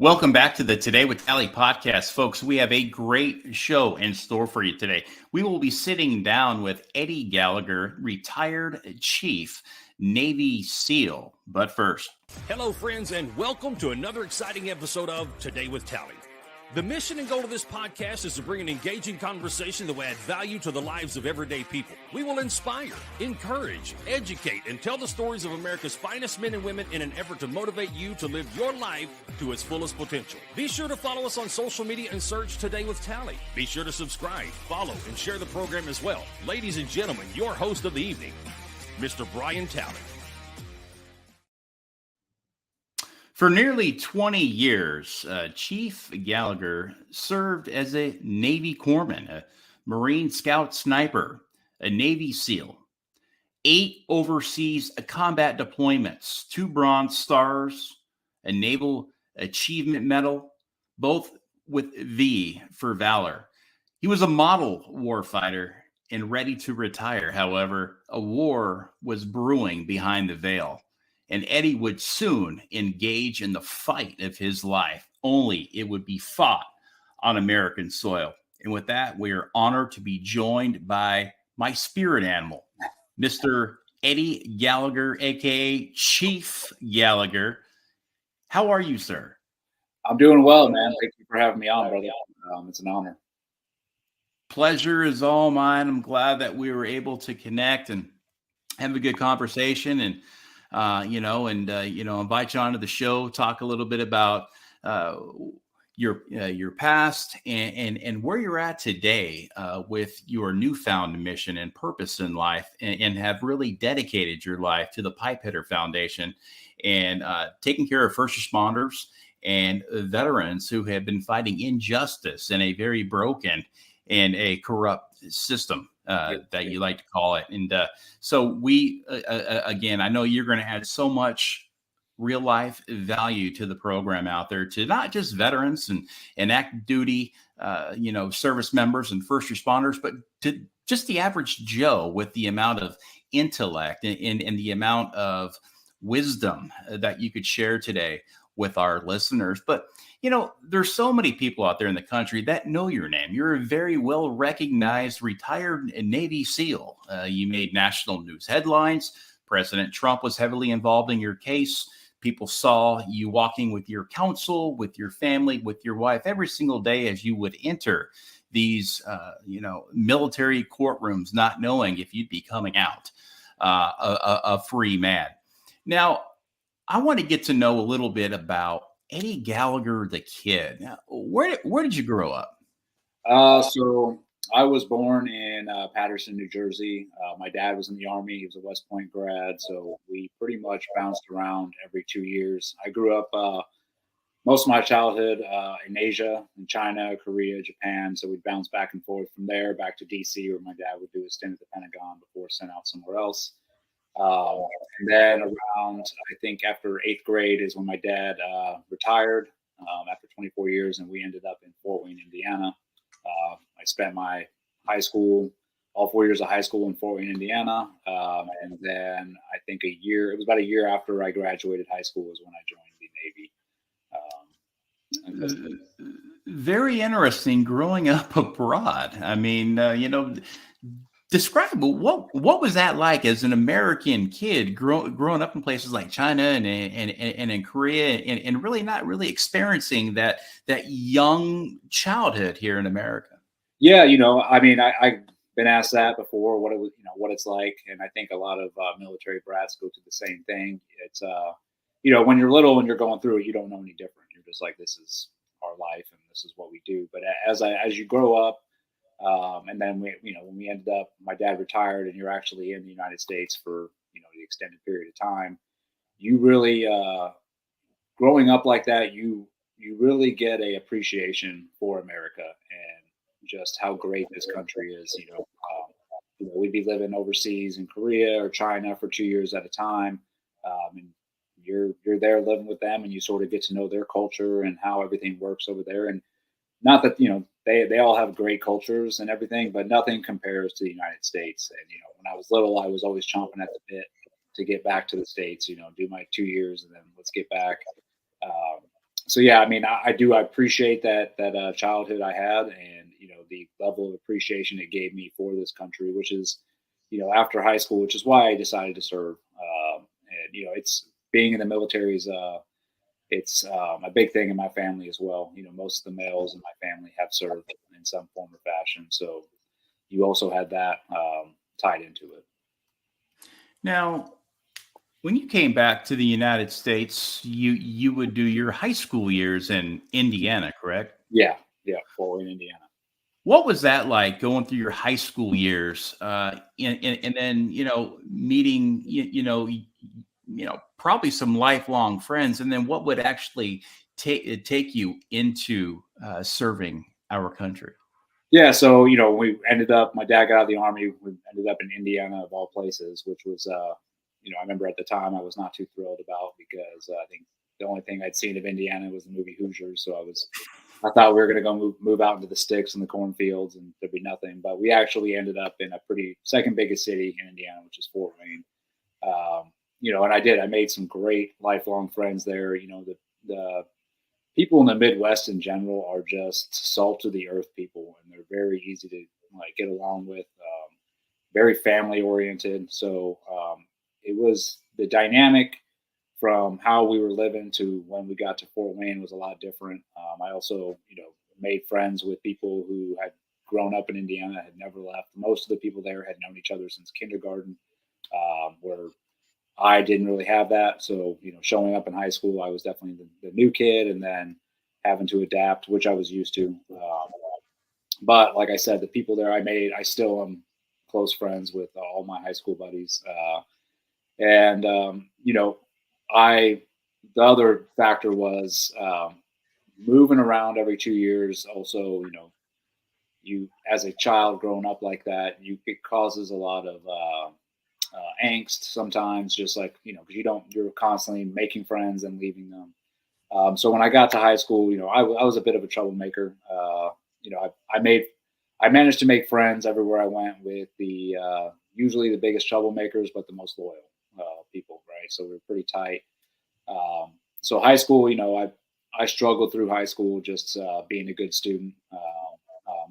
Welcome back to the Today with Tally podcast, folks. We have a great show in store for you today. We will be sitting down with Eddie Gallagher, retired Chief Navy SEAL. But first, hello, friends, and welcome to another exciting episode of Today with Tally. The mission and goal of this podcast is to bring an engaging conversation that will add value to the lives of everyday people. We will inspire, encourage, educate, and tell the stories of America's finest men and women in an effort to motivate you to live your life to its fullest potential. Be sure to follow us on social media and search Today with Tally. Be sure to subscribe, follow, and share the program as well. Ladies and gentlemen, your host of the evening, Mr. Brian Tally. For nearly 20 years, Chief Gallagher served as a Navy corpsman, a Marine Scout sniper, a Navy SEAL, 8 overseas combat deployments, 2 Bronze Stars, a Naval Achievement Medal, both with V for valor. He was a model warfighter and ready to retire. However, a war was brewing behind the veil, and Eddie would soon engage in the fight of his life, only it would be fought on American soil. And with that, we are honored to be joined by my spirit animal, Mr. Eddie Gallagher, a.k.a. Chief Gallagher. How are you, sir? I'm doing well, man. Thank you for having me on, brother. It's an honor. Pleasure is all mine. I'm glad that we were able to connect and have a good conversation, and invite you onto the show, talk a little bit about your past and where you're at today with your newfound mission and purpose in life, and have really dedicated your life to the Pipefitter Foundation and taking care of first responders and veterans who have been fighting injustice in a very broken and a corrupt system. That you like to call it. And so we, again, I know you're going to add so much real life value to the program out there, to not just veterans and active duty, service members and first responders, but to just the average Joe with the amount of intellect and the amount of wisdom that you could share today with our listeners. But there's so many people out there in the country that know your name. You're a very well recognized retired Navy SEAL. You made national news headlines. President Trump was heavily involved in your case. People saw you walking with your counsel, with your family, with your wife every single day as you would enter these, military courtrooms, not knowing if you'd be coming out a free man. Now, I want to get to know a little bit about Eddie Gallagher, the kid. Now, where did you grow up? So I was born in Paterson, New Jersey. My dad was in the Army. He was a West Point grad. So we pretty much bounced around every 2 years. I grew up most of my childhood in Asia, in China, Korea, Japan. So we'd bounce back and forth from there back to DC, where my dad would do a stint at the Pentagon before sent out somewhere else. And then around, I think after 8th grade is when my dad retired after 24 years, and we ended up in Fort Wayne, Indiana. I spent my high school, all 4 years of high school in Fort Wayne, Indiana. And then I think it was about a year after I graduated high school was when I joined the Navy. Very interesting growing up abroad. I mean, describe what was that like as an American kid growing up in places like China and in Korea and really not really experiencing that young childhood here in America? Yeah, I've been asked that before, what it was, what it's like, and I think a lot of military brats go through the same thing. It's when you're little and you're going through it, you don't know any different. You're just like, this is our life and this is what we do. But as you grow up. And then when we ended up, my dad retired, and you're actually in the United States for the extended period of time. You really, growing up like that, you really get a appreciation for America and just how great this country is. We'd be living overseas in Korea or China for 2 years at a time, and you're there living with them, and you sort of get to know their culture and how everything works over there. And not that they all have great cultures and everything, but nothing compares to the United States. And when I was little, I was always chomping at the bit to get back to the States. Do my 2 years and then let's get back. so yeah, I mean, I appreciate that childhood I had, and the level of appreciation it gave me for this country, which is, after high school, which is why I decided to serve. And it's being in the military is it's a big thing in my family as well. Most of the males in my family have served in some form or fashion, so you also had that tied into it. Now, when you came back to the United States, you would do your high school years in Indiana, correct? Yeah, yeah, Fort Wayne, Indiana. What was that like going through your high school years, and then meeting probably some lifelong friends, and then what would actually take you into serving our country? Yeah, so we ended up. My dad got out of the army. We ended up in Indiana, of all places, which was, I remember at the time I was not too thrilled about, because I think the only thing I'd seen of Indiana was the movie Hoosiers. So I thought we were going to go move out into the sticks and the cornfields, and there'd be nothing. But we actually ended up in a pretty second biggest city in Indiana, which is Fort Wayne. And I made some great lifelong friends there. The people in the Midwest in general are just salt of the earth people, and they're very easy to get along with. Very family oriented. So it was the dynamic from how we were living to when we got to Fort Wayne was a lot different. I also, made friends with people who had grown up in Indiana, had never left. Most of the people there had known each other since kindergarten, where I didn't really have that. So, showing up in high school, I was definitely the new kid, and then having to adapt, which I was used to. But like I said, the people there I still am close friends with all my high school buddies. And, the other factor was moving around every 2 years. Also, you, as a child growing up like that, it causes a lot of angst sometimes, just like, because you're constantly making friends and leaving them. So when I got to high school, I was a bit of a troublemaker. I managed to make friends everywhere I went with the usually the biggest troublemakers, but the most loyal people, right? So we were pretty tight. So high school, I struggled through high school just being a good student.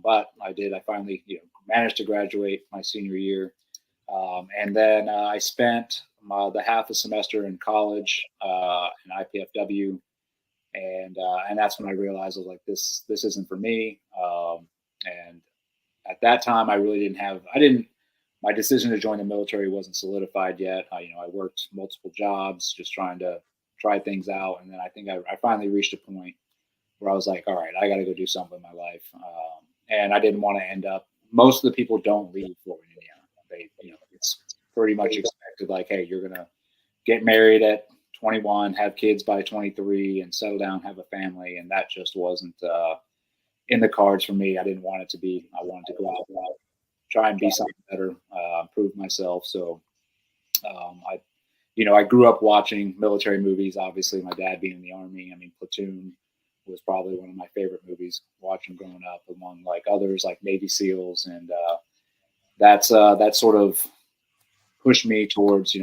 But I finally, managed to graduate my senior year. And then I spent the half a semester in college in IPFW, and that's when I realized I was like, this isn't for me. And at that time, I really my decision to join the military wasn't solidified yet. I worked multiple jobs, just trying to try things out. And then I think I finally reached a point where I was like, all right, I got to go do something in my life. And I didn't want to end up, most of the people don't leave Fort Wayne, Indiana. It's pretty much expected, like, hey, you're going to get married at 21, have kids by 23, and settle down, have a family. And that just wasn't in the cards for me. I didn't want it to be. I wanted to go out and try and be something better, prove myself. So I grew up watching military movies. Obviously, my dad being in the Army. I mean, Platoon was probably one of my favorite movies watching growing up, among like others like Navy SEALs, and that sort of pushed me towards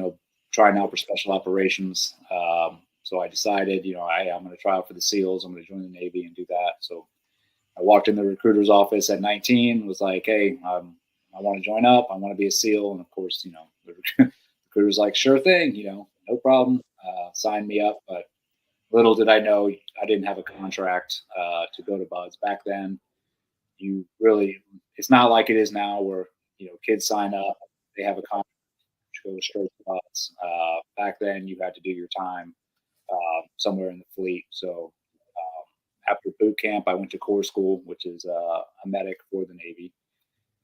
trying out for special operations. So I decided, I'm going to try out for the SEALs. I'm going to join the Navy and do that. So I walked in the recruiter's office at 19, was like, hey, I want to join up. I want to be a SEAL. And of course, the recruiter's like, sure thing, no problem. Sign me up. But little did I know, I didn't have a contract to go to BUD/S. Back then, it's not like it is now where, kids sign up, they have a contract, go straight to BUD/S. Back then, you had to do your time somewhere in the fleet. So after boot camp, I went to Corps School, which is a medic for the Navy.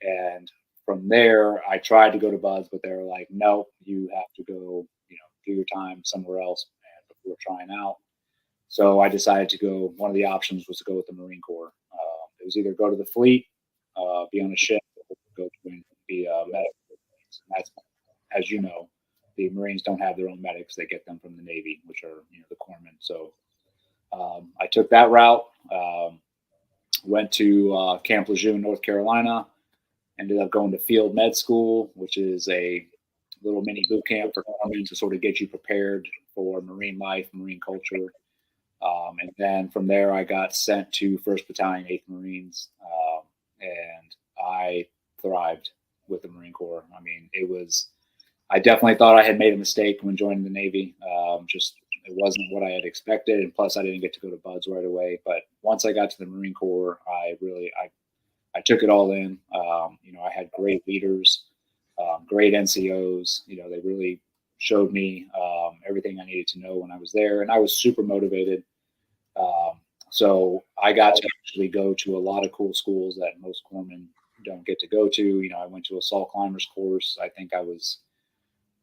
And from there, I tried to go to BUD/S, but they were like, no, you have to go, do your time somewhere else before trying out. So I decided to go. One of the options was to go with the Marine Corps. It was either go to the fleet, be on a ship, or go to be a medic. And that's, as you know, the Marines don't have their own medics; they get them from the Navy, which are the corpsmen. So I took that route. Went to Camp Lejeune, North Carolina. Ended up going to Field Med School, which is a little mini boot camp for corpsmen to sort of get you prepared for Marine life, Marine culture. And then from there, I got sent to 1st Battalion, 8th Marines, and I thrived with the Marine Corps. I mean, I definitely thought I had made a mistake when joining the Navy. It wasn't what I had expected. And plus I didn't get to go to BUDS right away. But once I got to the Marine Corps, I took it all in. I had great leaders, great NCOs. They really showed me everything I needed to know when I was there. And I was super motivated. So I got to actually go to a lot of cool schools that most corpsmen don't get to go to. I went to a Assault Climbers course. I think I was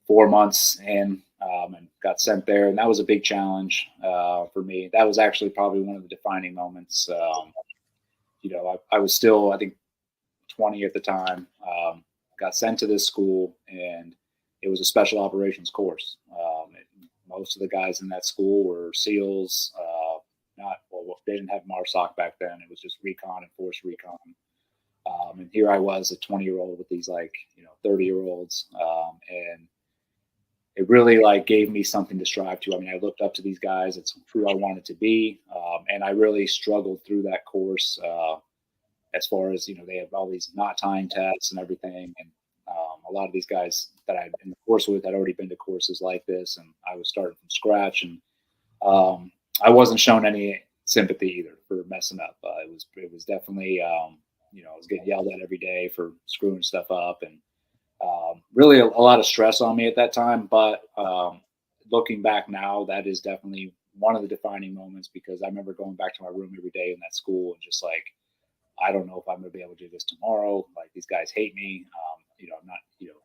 4 months in, and got sent there. And that was a big challenge for me. That was actually probably one of the defining moments. I was still, I think, 20 at the time, got sent to this school, and it was a special operations course. Most of the guys in that school were SEALs, they didn't have MARSOC back then. It was just recon and force recon. And here I was, a 20-year-old with these 30-year-olds. And it really gave me something to strive to. I mean, I looked up to these guys. It's who I wanted to be. And I really struggled through that course as far as, they have all these knot tying tests and everything. And a lot of these guys that I'd been in the course with had already been to courses like this. And I was starting from scratch. And I wasn't shown any sympathy either for messing up. It was definitely, I was getting yelled at every day for screwing stuff up, and really a lot of stress on me at that time. But looking back now, that is definitely one of the defining moments, because I remember going back to my room every day in that school and just I don't know if I'm going to be able to do this tomorrow. These guys hate me. I'm not,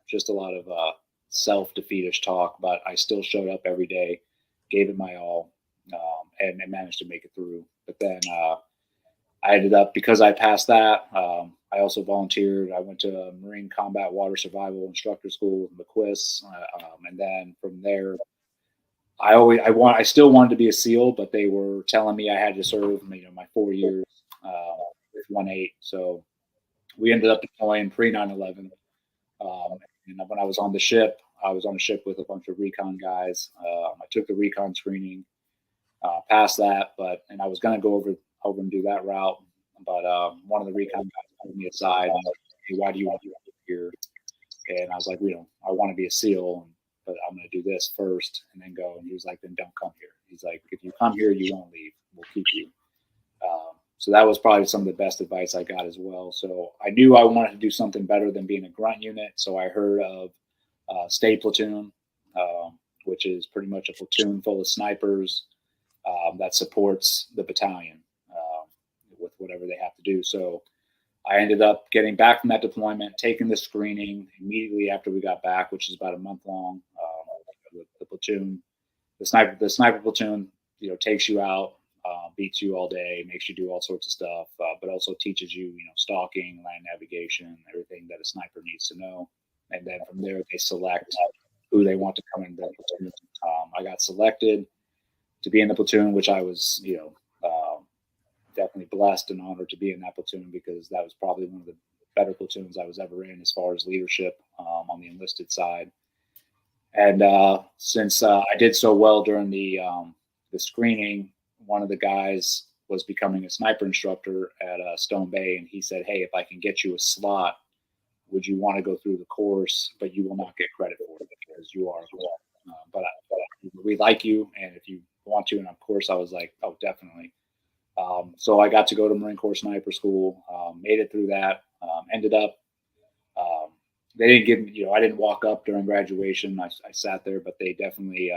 just a lot of self-defeatish talk, but I still showed up every day, gave it my all, and managed to make it through. But then I ended up, because I passed that, I also volunteered. I went to Marine Combat Water Survival Instructor School with McQuis. And then from there, I still wanted to be a SEAL, but they were telling me I had to serve, my 4 years with 1-8. So we ended up deploying pre 9/11. And when I was on the ship, I was on a ship with a bunch of recon guys. I took the recon screening, passed that, and I was going to go over and do that route. But one of the recon guys pulled me aside and was like, "Hey, why do you want to be here?" And I was like, I want to be a SEAL, but I'm going to do this first and then go. And he was like, "Then don't come here." He's like, "If you come here, you won't leave. We'll keep you." So that was probably some of the best advice I got as well. So I knew I wanted to do something better than being a grunt unit. So I heard of State Platoon, which is pretty much a platoon full of snipers that supports the battalion with whatever they have to do. So I ended up getting back from that deployment, taking the screening immediately after we got back, which is about a month long. The platoon, the sniper platoon, takes you out, beats you all day, makes you do all sorts of stuff, but also teaches you, stalking, land navigation, everything that a sniper needs to know. And then from there, they select who they want to come in the platoon. I got selected to be in the platoon, which I was, definitely blessed and honored to be in that platoon, because that was probably one of the better platoons I was ever in as far as leadership on the enlisted side. And since I did so well during the screening, one of the guys was becoming a sniper instructor at Stone Bay, and he said, "Hey, if I can get you a slot, would you want to go through the course? But you will not get credit for it because you are. But we like you, and if you want to." And of course, I was like, "Oh, definitely." So I got to go to Marine Corps Sniper School, made it through that, ended up, they didn't give me, I didn't walk up during graduation. I sat there, but they definitely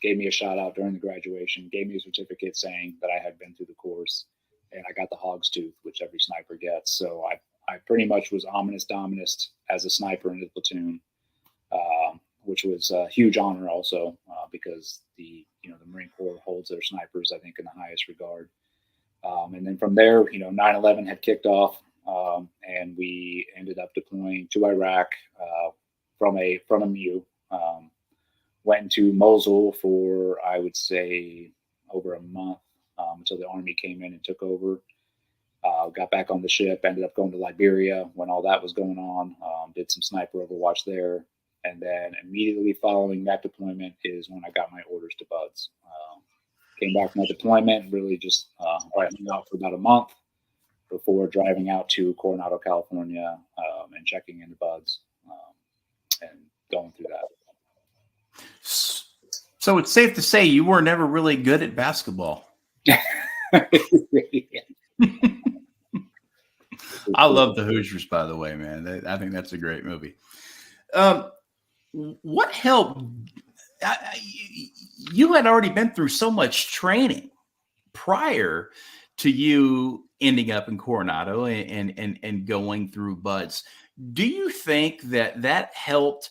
gave me a shout out during the graduation, gave me a certificate saying that I had been through the course, and I got the hog's tooth, which every sniper gets. So I pretty much was ominous dominus as a sniper in the platoon, which was a huge honor also, because the Marine Corps holds their snipers, I think, in the highest regard. And then from there, 9/11 had kicked off, and we ended up deploying to Iraq from a MU. Went into Mosul for, I would say, over a month until the Army came in and took over. Got back on the ship, ended up going to Liberia when all that was going on, did some sniper overwatch there. And then immediately following that deployment is when I got my orders to BUDS. came back from my deployment, really just brightening out for about a month before driving out to Coronado, California, and checking into buds and going through that. So it's safe to say you were never really good at basketball. I love the Hoosiers, by the way, man. I think that's a great movie. What helped? You had already been through so much training prior to you ending up in Coronado and going through buds. Do you think that helped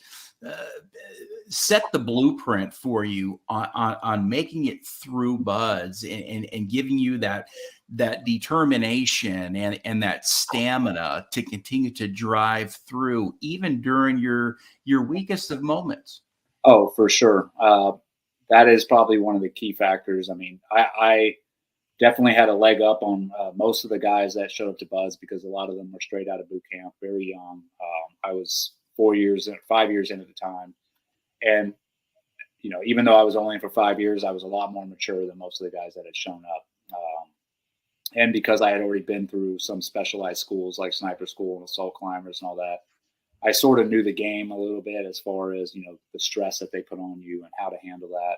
set the blueprint for you on making it through buds and giving you that determination and that stamina to continue to drive through even during your weakest of moments? Oh, for sure. That is probably one of the key factors. I mean, I definitely had a leg up on most of the guys that showed up to buds because a lot of them were straight out of boot camp, very young. I was 5 years in at the time. And, even though I was only in for 5 years, I was a lot more mature than most of the guys that had shown up. And because I had already been through some specialized schools like sniper school and assault climbers and all that, I sort of knew the game a little bit as far as, the stress that they put on you and how to handle that.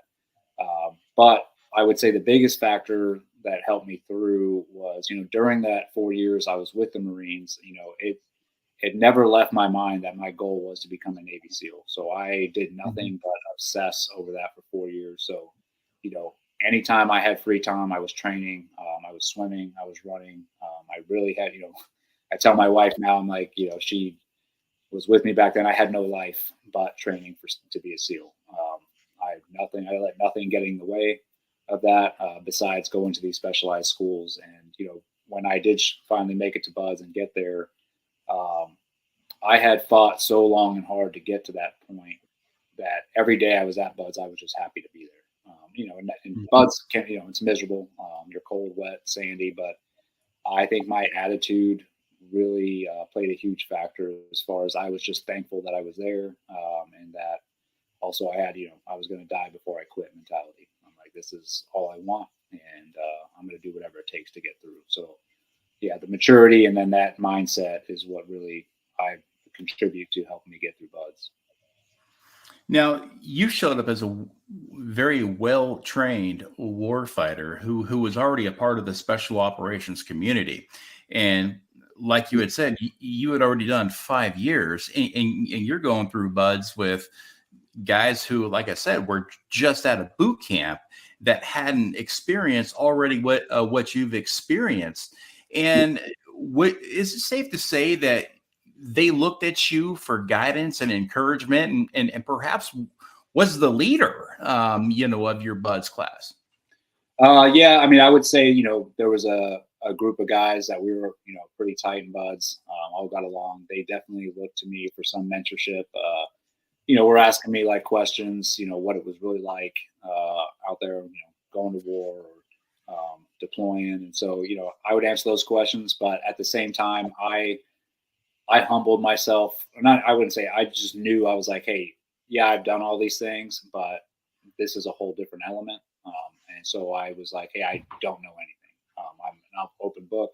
But I would say the biggest factor that helped me through was, during that 4 years I was with the Marines, it never left my mind that my goal was to become a Navy SEAL. So I did nothing but obsess over that for 4 years. So, anytime I had free time, I was training, I was swimming, I was running. I really had, I tell my wife now, I'm like, she was with me back then. I had no life but training to be a SEAL. I let nothing get in the way of that besides going to these specialized schools. And, when I did finally make it to buds and get there, I had fought so long and hard to get to that point that every day I was at buds, I was just happy to be there. And buds can, it's miserable. You're cold, wet, sandy, but I think my attitude really played a huge factor as far as I was just thankful that I was there. And that also I had, I was going to die before I quit mentality. I'm like, this is all I want. And I'm going to do whatever it takes to get through. So yeah, the maturity and then that mindset is what really I contribute to helping me get through buds. Now, you showed up as a very well-trained warfighter who was already a part of the special operations community. And like you had said, you had already done 5 years and you're going through buds with guys who, like I said, were just out of boot camp that hadn't experienced already what you've experienced. And is it safe to say that they looked at you for guidance and encouragement and perhaps was the leader, of your buds class? Yeah, I mean, I would say, there was a group of guys that we were, pretty tight in buds, all got along. They definitely looked to me for some mentorship. Were asking me like questions, what it was really like out there, going to war or deploying. And so, I would answer those questions, but at the same time, I humbled myself. I wouldn't say, I just knew. I was like, hey, yeah, I've done all these things, but this is a whole different element. And so I was like, hey, I don't know anything. I'm an open book.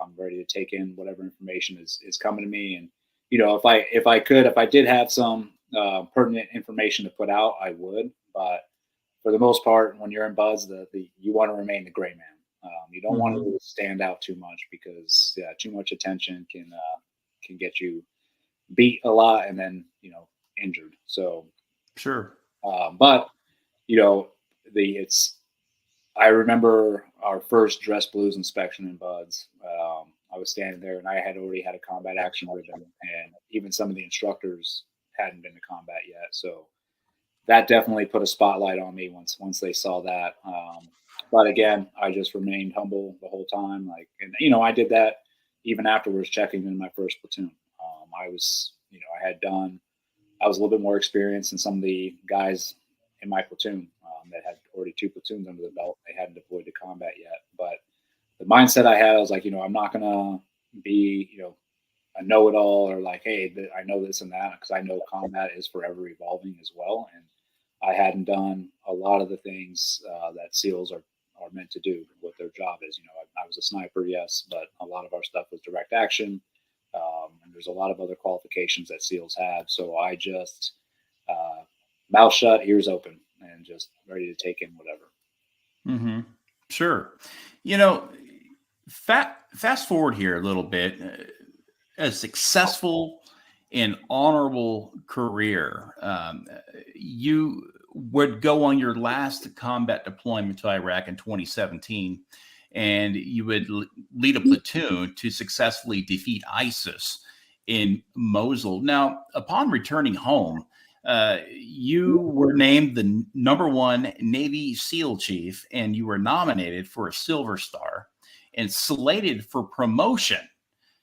I'm ready to take in whatever information is coming to me. And, if I did have some pertinent information to put out, I would. But for the most part, when you're in buds, you want to remain the gray man. You don't want to really stand out too much because too much attention can get you beat a lot and then, injured. So sure. But I remember our first dress blues inspection in buds. I was standing there and I had already had a combat action ribbon, and even some of the instructors hadn't been to combat yet. So that definitely put a spotlight on me once they saw that. But again, I just remained humble the whole time. I did that even afterwards, checking in my first platoon. I was a little bit more experienced than some of the guys in my platoon that had already 2 platoons under the belt. They hadn't deployed to combat yet. But the mindset I had, I was like, I'm not going to be, a know-it-all or like, hey, I know this and that, because I know combat is forever evolving as well. And I hadn't done a lot of the things that SEALs are meant to do, what their job is. I was a sniper, yes, but a lot of our stuff was direct action. And there's a lot of other qualifications that SEALs have. So I just mouth shut, ears open, and just ready to take in whatever. Mm-hmm. Sure. Fast forward here a little bit. A successful and honorable career. You would go on your last combat deployment to Iraq in 2017, and you would lead a platoon to successfully defeat ISIS in Mosul. Now, upon returning home, you were named the #1 Navy SEAL chief, and you were nominated for a Silver Star and slated for promotion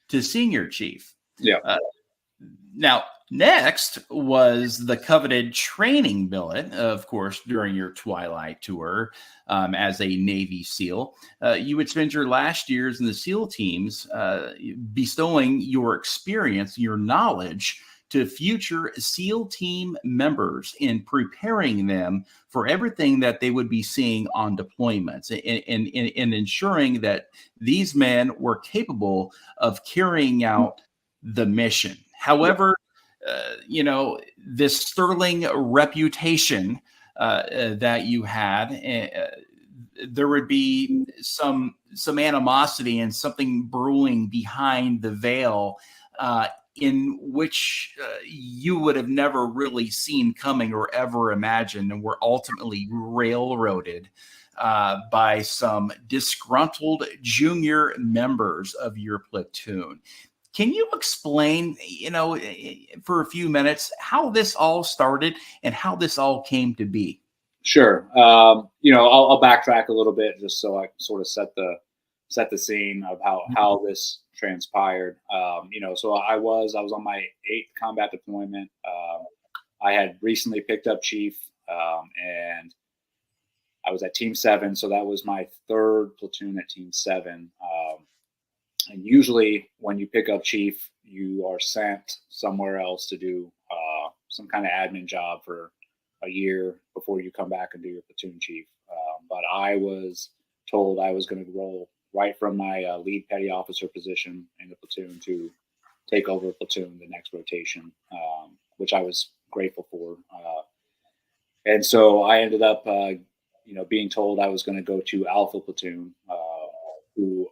to senior chief. Yeah. Now, next was the coveted training billet, of course, during your Twilight Tour as a Navy SEAL. You would spend your last years in the SEAL teams bestowing your experience, your knowledge to future SEAL team members in preparing them for everything that they would be seeing on deployments and ensuring that these men were capable of carrying out the mission. However, this sterling reputation that you had, there would be some animosity and something brewing behind the veil in which you would have never really seen coming or ever imagined, and were ultimately railroaded by some disgruntled junior members of your platoon. Can you explain, for a few minutes, how this all started and how this all came to be? Sure. I'll backtrack a little bit just so I can sort of set the scene of how this transpired. So I was on my 8th combat deployment. I had recently picked up chief, and I was at Team 7. So that was my 3rd platoon at Team 7. And usually when you pick up chief, you are sent somewhere else to do some kind of admin job for a year before you come back and do your platoon chief. But I was told I was going to roll right from my lead petty officer position in the platoon to take over a platoon the next rotation, which I was grateful for. And so I ended up, being told I was going to go to Alpha Platoon, who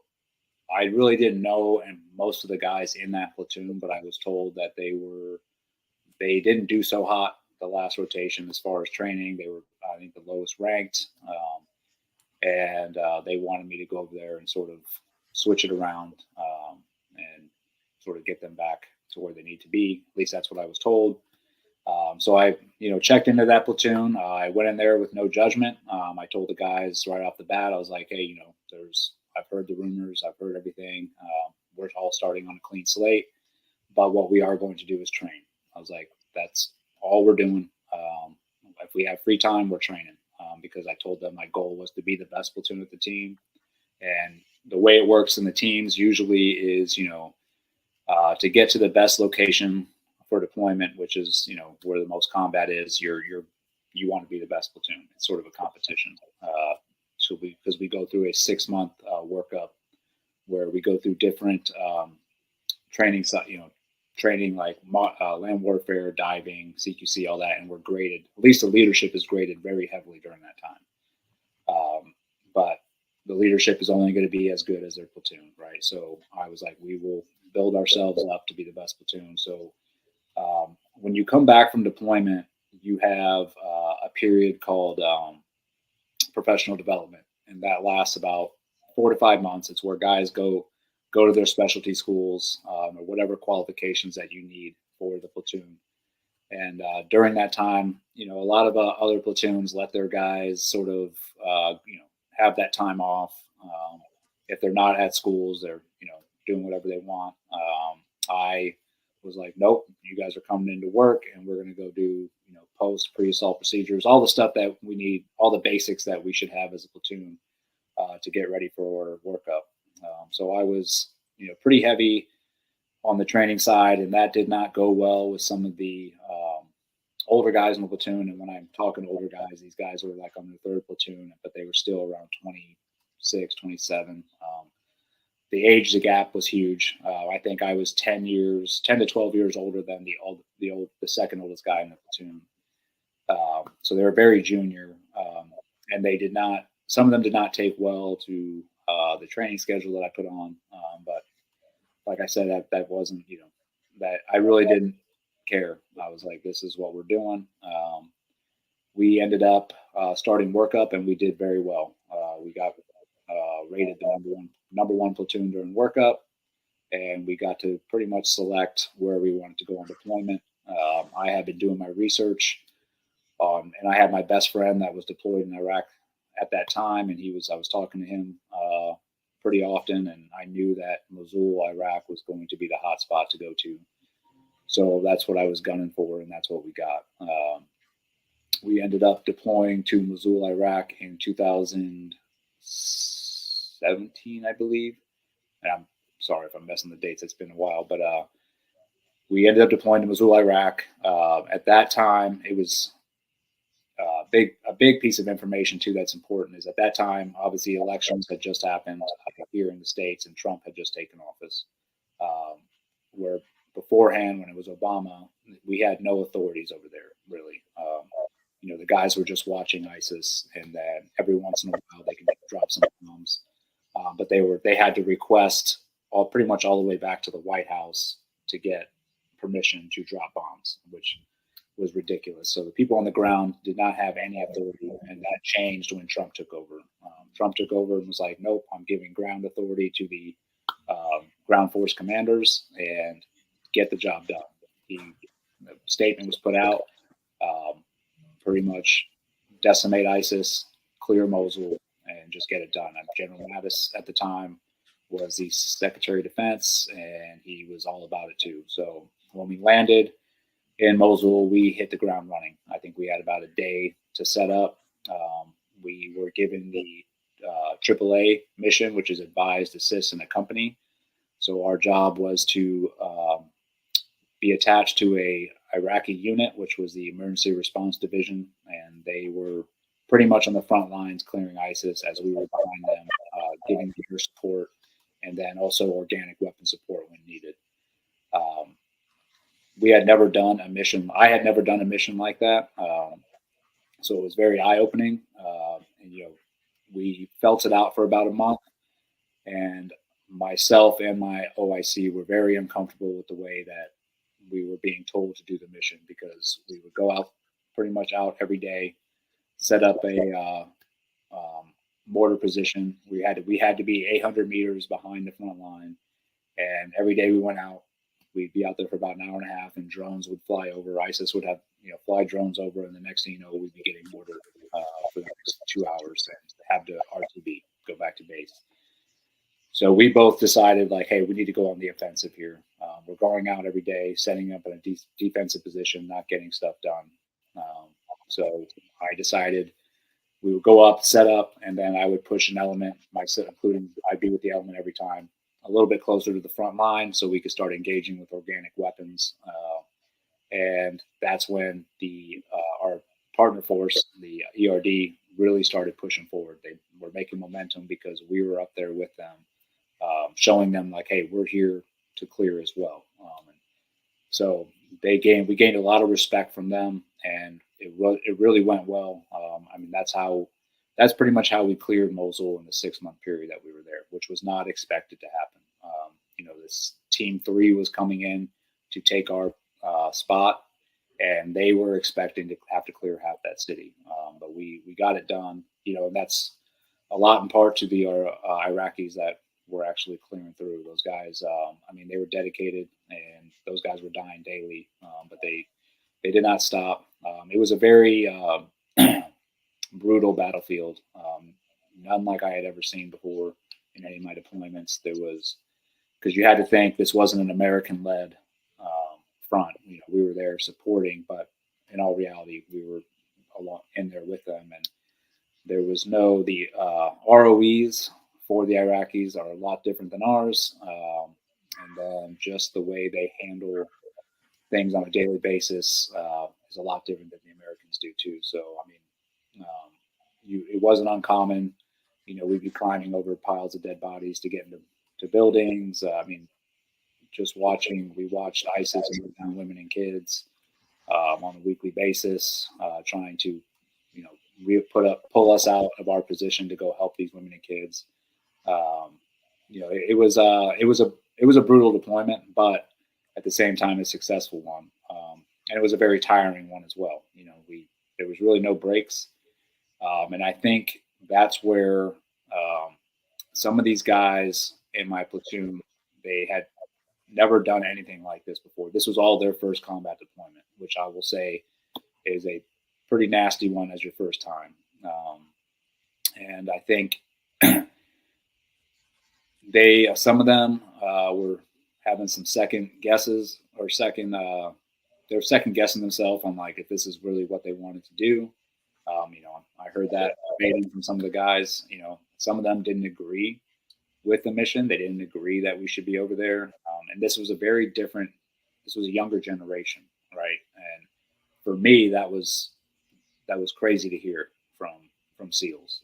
I really didn't know, and most of the guys in that platoon, but I was told that they didn't do so hot the last rotation as far as training. They were, I think, the lowest ranked, and they wanted me to go over there and sort of switch it around and sort of get them back to where they need to be. At least that's what I was told. So I, checked into that platoon. I went in there with no judgment. I told the guys right off the bat, I was like, hey, I've heard the rumors, I've heard everything. We're all starting on a clean slate, but what we are going to do is train. I was like, that's all we're doing. If we have free time, we're training, because I told them my goal was to be the best platoon of the team. And the way it works in the teams usually is, to get to the best location for deployment, which is, where the most combat is, you want to be the best platoon. It's sort of a competition. Because we go through a 6-month workup where we go through different training like land warfare, diving, CQC, all that, and we're graded. At least the leadership is graded very heavily during that time. But the leadership is only going to be as good as their platoon, right? So I was like, we will build ourselves up to be the best platoon. So when you come back from deployment, you have a period called professional development, and that lasts about 4 to 5 months. It's where guys go to their specialty schools, or whatever qualifications that you need for the platoon. And during that time, a lot of other platoons let their guys sort of have that time off. If they're not at schools, they're doing whatever they want. I was like, nope, you guys are coming into work, and we're going to go do post pre-assault procedures, all the stuff that we need, all the basics that we should have as a platoon to get ready for workup. So I was pretty heavy on the training side, and that did not go well with some of the older guys in the platoon. And when I'm talking older guys, these guys were like on their third platoon, but they were still around 26, 27. The age gap was huge. I think I was 10 to 12 years older than the second oldest guy in the platoon. So they were very junior, and some of them did not take well to the training schedule that I put on. But like I said, that wasn't, that I really didn't care. I was like, this is what we're doing. We ended up starting workup, and we did very well. We got rated the number one platoon during workup, and we got to pretty much select where we wanted to go on deployment. I had been doing my research, and I had my best friend that was deployed in Iraq at that time, and I was talking to him pretty often, and I knew that Mosul, Iraq was going to be the hot spot to go to. So that's what I was gunning for, and that's what we got. We ended up deploying to Mosul, Iraq in 2017, I believe. And I'm sorry if I'm messing the dates. It's been a while, but we ended up deploying to Mosul, Iraq. At that time, it was a big piece of information too that's important is at that time, obviously elections had just happened here in the States, and Trump had just taken office. Where beforehand, when it was Obama, we had no authorities over there, really. The guys were just watching ISIS, and then every once in a while they could drop some bombs. But they had to request pretty much all the way back to the White House to get permission to drop bombs, which was ridiculous. So the people on the ground did not have any authority, and that changed when Trump took over. Trump took over and was like, nope, I'm giving ground authority to the ground force commanders and get the job done. The statement was put out, pretty much decimate ISIS, clear Mosul, and just get it done. And General Mattis at the time was the Secretary of Defense, and he was all about it too. So when we landed in Mosul, we hit the ground running. I think we had about a day to set up. We were given the AAA mission, which is advised, assist, and accompany. So our job was to be attached to a Iraqi unit, which was the Emergency Response Division, and they were pretty much on the front lines clearing ISIS as we were behind them, giving air support, and then also organic weapon support when needed. We had never done a mission. I had never done a mission like that, so it was very eye-opening. And we felt it out for about a month, and myself and my OIC were very uncomfortable with the way that we were being told to do the mission, because we would go out pretty much out every day, set up a mortar position. We had to be 800 meters behind the front line, and every day we went out, we'd be out there for about an hour and a half, and drones would fly over. ISIS would have fly drones over, and the next thing you know, we'd be getting mortared for the next 2 hours and have to RTB, go back to base. So we both decided, like, hey, we need to go on the offensive here. We're going out every day, setting up in a defensive position, not getting stuff done. So I decided we would go up, set up, and then I would push an element, including I'd be with the element every time, a little bit closer to the front line so we could start engaging with organic weapons. And that's when our partner force, the ERD, really started pushing forward. They were making momentum because we were up there with them, showing them like, hey, we're here to clear as well. So we gained a lot of respect from them, and it really went well. That's pretty much how we cleared Mosul in the 6-month period that we were there, which was not expected to happen. This Team 3 was coming in to take our spot, and they were expecting to have to clear half that city. But we got it done, and that's a lot in part to the Iraqis that were actually clearing through. Those guys, they were dedicated, and those guys were dying daily, but they did not stop. It was a very brutal battlefield, none like I had ever seen before in any of my deployments. Because you had to think this wasn't an American-led front. We were there supporting, but in all reality, we were in there with them, and there was the ROEs for the Iraqis are a lot different than ours, and then just the way they handle things on a daily basis is a lot different than the Americans do too. So I mean, it wasn't uncommon. We'd be climbing over piles of dead bodies to get into buildings. I mean, we watched ISIS move down women and kids on a weekly basis, trying to, pull us out of our position to go help these women and kids. It was a brutal deployment, but at the same time, a successful one. And it was a very tiring one as well. There was really no breaks. And I think that's where some of these guys in my platoon, they had never done anything like this before. This was all their first combat deployment, which I will say is a pretty nasty one as your first time. And I think some of them were having some second guesses or they're second guessing themselves on like if this is really what they wanted to do. I heard that maybe from some of the guys. Some of them didn't agree with the mission. They didn't agree that we should be over there. And this was a younger generation, right? And for me, that was crazy to hear from SEALs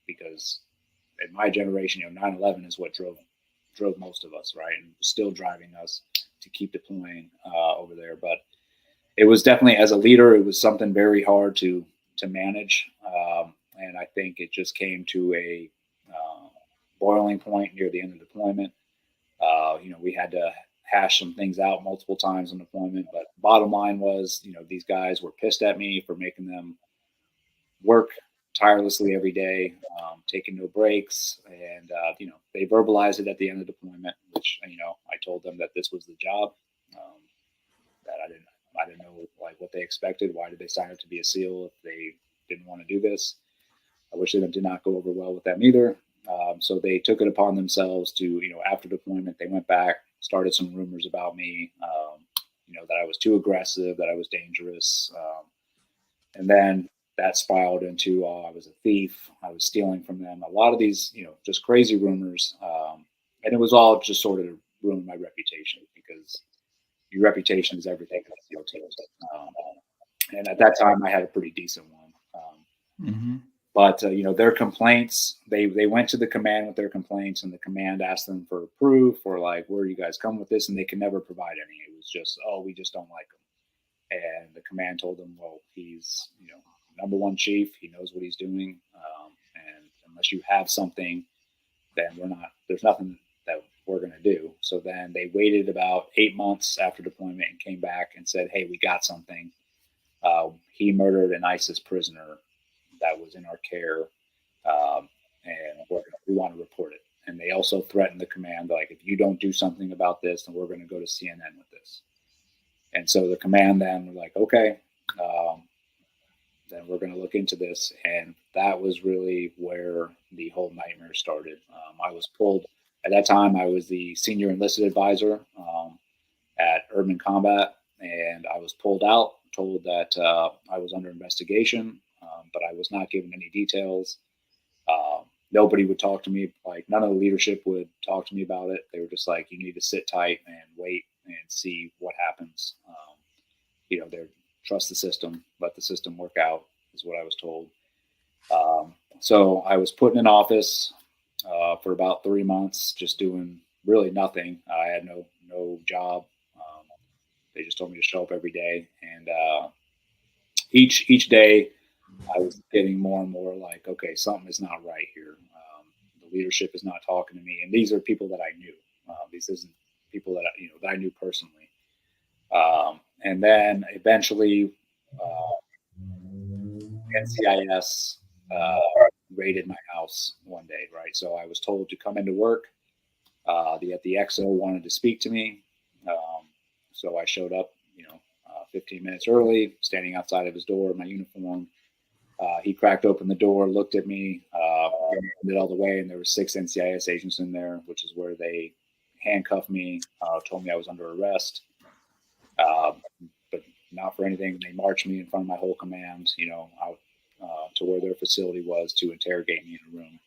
because in my generation, 9/11 is what drove most of us, right? And still driving us to keep deploying over there. But it was definitely, as a leader, it was something very hard to manage. And I think it just came to a boiling point near the end of deployment. We had to hash some things out multiple times on deployment, but bottom line was, these guys were pissed at me for making them work tirelessly every day, taking no breaks. And, they verbalized it at the end of deployment, which, I told them that this was the job, that I didn't know like what they expected. Why did they sign up to be a SEAL if they didn't want to do this? Which did not go over well with them either. So they took it upon themselves to, after deployment, they went back, started some rumors about me, that I was too aggressive, that I was dangerous. And then that spiraled into, I was a thief, I was stealing from them. A lot of these, just crazy rumors. And it was all just sort of to ruin my reputation because your reputation is everything in the SEAL teams. And at that time, I had a pretty decent one. But, their complaints, they went to the command with their complaints, and the command asked them for proof or like, where do you guys come with this? And they could never provide any. It was just, we just don't like him. And the command told them, well, he's, number one chief. He knows what he's doing. And unless you have something, then there's nothing that we're going to do. So then they waited about 8 months after deployment and came back and said, hey, we got something. He murdered an ISIS prisoner that was in our care, and we want to report it. And they also threatened the command, like, if you don't do something about this, then we're going to go to CNN with this. And so the command then were like, okay, then we're going to look into this. And that was really where the whole nightmare started. I was pulled, at that time, I was the senior enlisted advisor at Urban Combat, and I was pulled out, told that I was under investigation, but I was not given any details. Nobody would talk to me. Like, none of the leadership would talk to me about it. They were just like, you need to sit tight and wait and see what happens. Trust the system, let the system work out, is what I was told. So I was put in an office for about 3 months, just doing really nothing. I had no job. They just told me to show up every day. And each day I was getting more and more like, okay, something is not right here. The leadership is not talking to me. And these are people that I knew. These isn't people that I knew personally. And then eventually NCIS raided my house one day, right? So I was told to come into work. The XO wanted to speak to me. So I showed up, 15 minutes early, standing outside of his door in my uniform. He cracked open the door, looked at me, did all the way, and there were 6 NCIS agents in there, which is where they handcuffed me, told me I was under arrest. But not for anything. They marched me in front of my whole command, out to where their facility was to interrogate me in a room.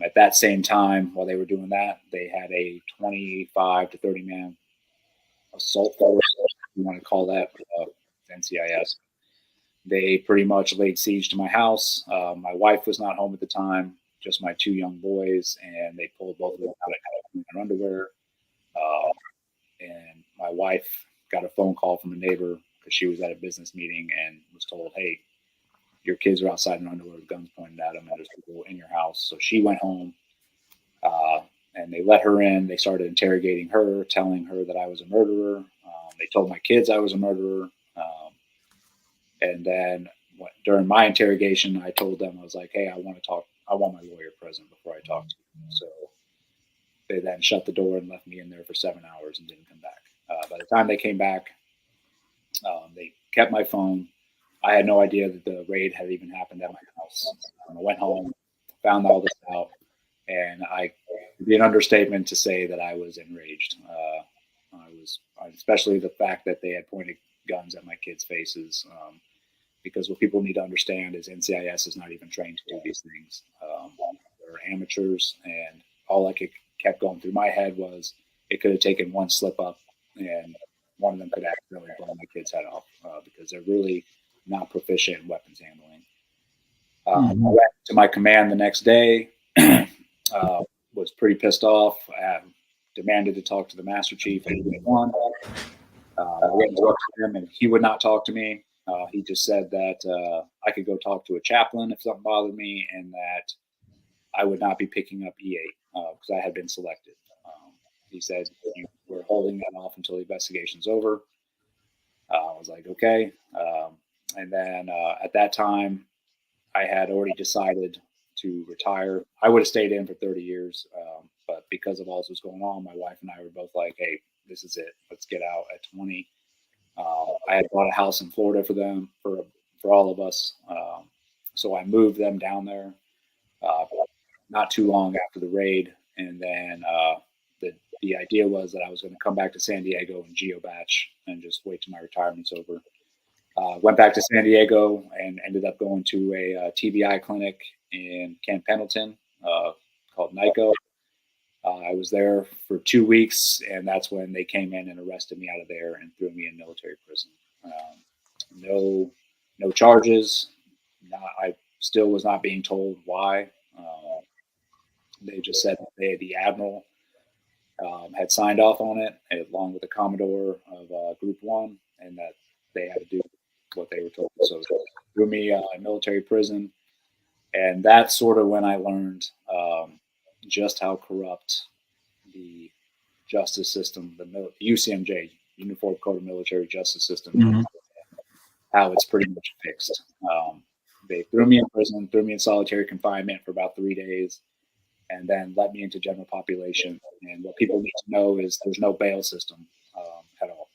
At that same time, while they were doing that, they had a 25 to 30 man assault force, if you want to call that, NCIS. They pretty much laid siege to my house. My wife was not home at the time, just my 2 young boys, and they pulled both of them out of their underwear. And my wife got a phone call from a neighbor because she was at a business meeting and was told, "Hey, your kids are outside in underwear with guns pointed at them, and there's people in your house." So she went home, and they let her in. They started interrogating her, telling her that I was a murderer. They told my kids I was a murderer. And then during my interrogation, I told them, I was like, "Hey, I want to talk. I want my lawyer present before I talk to you." So they then shut the door and left me in there for 7 hours and didn't come back. By the time they came back, they kept my phone. I had no idea that the raid had even happened at my house. I went home, found all this out, and it'd be an understatement to say that I was enraged. Especially the fact that they had pointed guns at my kids' faces. Because what people need to understand is NCIS is not even trained to do these things. They're amateurs, and all I kept going through my head was it could have taken one slip up, and one of them could accidentally blow my kid's head off because they're really not proficient in weapons handling. I went to my command the next day, was pretty pissed off. Demanded to talk to the Master Chief at one. I went and talked to him, and he would not talk to me. He just said that I could go talk to a chaplain if something bothered me, and that I would not be picking up E8 because I had been selected. He said, "We're holding that off until the investigation's over." I was like, okay. And then at that time, I had already decided to retire. I would have stayed in for 30 years, but because of all this was going on, my wife and I were both like, "Hey, this is it. Let's get out at 20." I had bought a house in Florida for them, for all of us. So I moved them down there not too long after the raid. And then the idea was that I was going to come back to San Diego and geobatch and just wait till my retirement's over. Went back to San Diego and ended up going to a TBI clinic in Camp Pendleton called NICO. I was there for 2 weeks, and that's when they came in and arrested me out of there and threw me in military prison. No charges. I still was not being told why. They just said that the admiral had signed off on it, along with the commodore of Group 1, and that they had to do what they were told. So they threw me in military prison, and that's sort of when I learned just how corrupt the justice system, the UCMJ, Uniform Code of Military Justice System, how it's pretty much fixed. They threw me in prison, threw me in solitary confinement for about 3 days, and then let me into general population. And what people need to know is there's no bail system at all.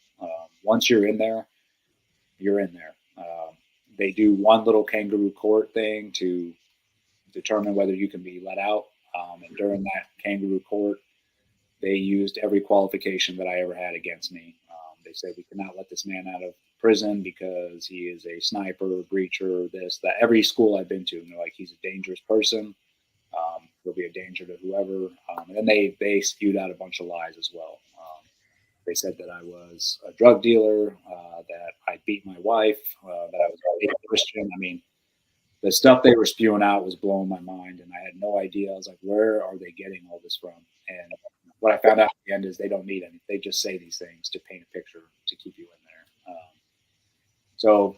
Once you're in there, you're in there. They do one little kangaroo court thing to determine whether you can be let out. And during that kangaroo court, they used every qualification that I ever had against me. They said, "We cannot let this man out of prison because he is a sniper, breacher, this, that." Every school I've been to, and they're like, "He's a dangerous person. He'll be a danger to whoever." And then they spewed out a bunch of lies as well. They said that I was a drug dealer, that I beat my wife, that I was a Christian. I mean, the stuff they were spewing out was blowing my mind, and I had no idea. I was like, where are they getting all this from? And what I found out at the end is they don't need any. They just say these things to paint a picture to keep you in there. So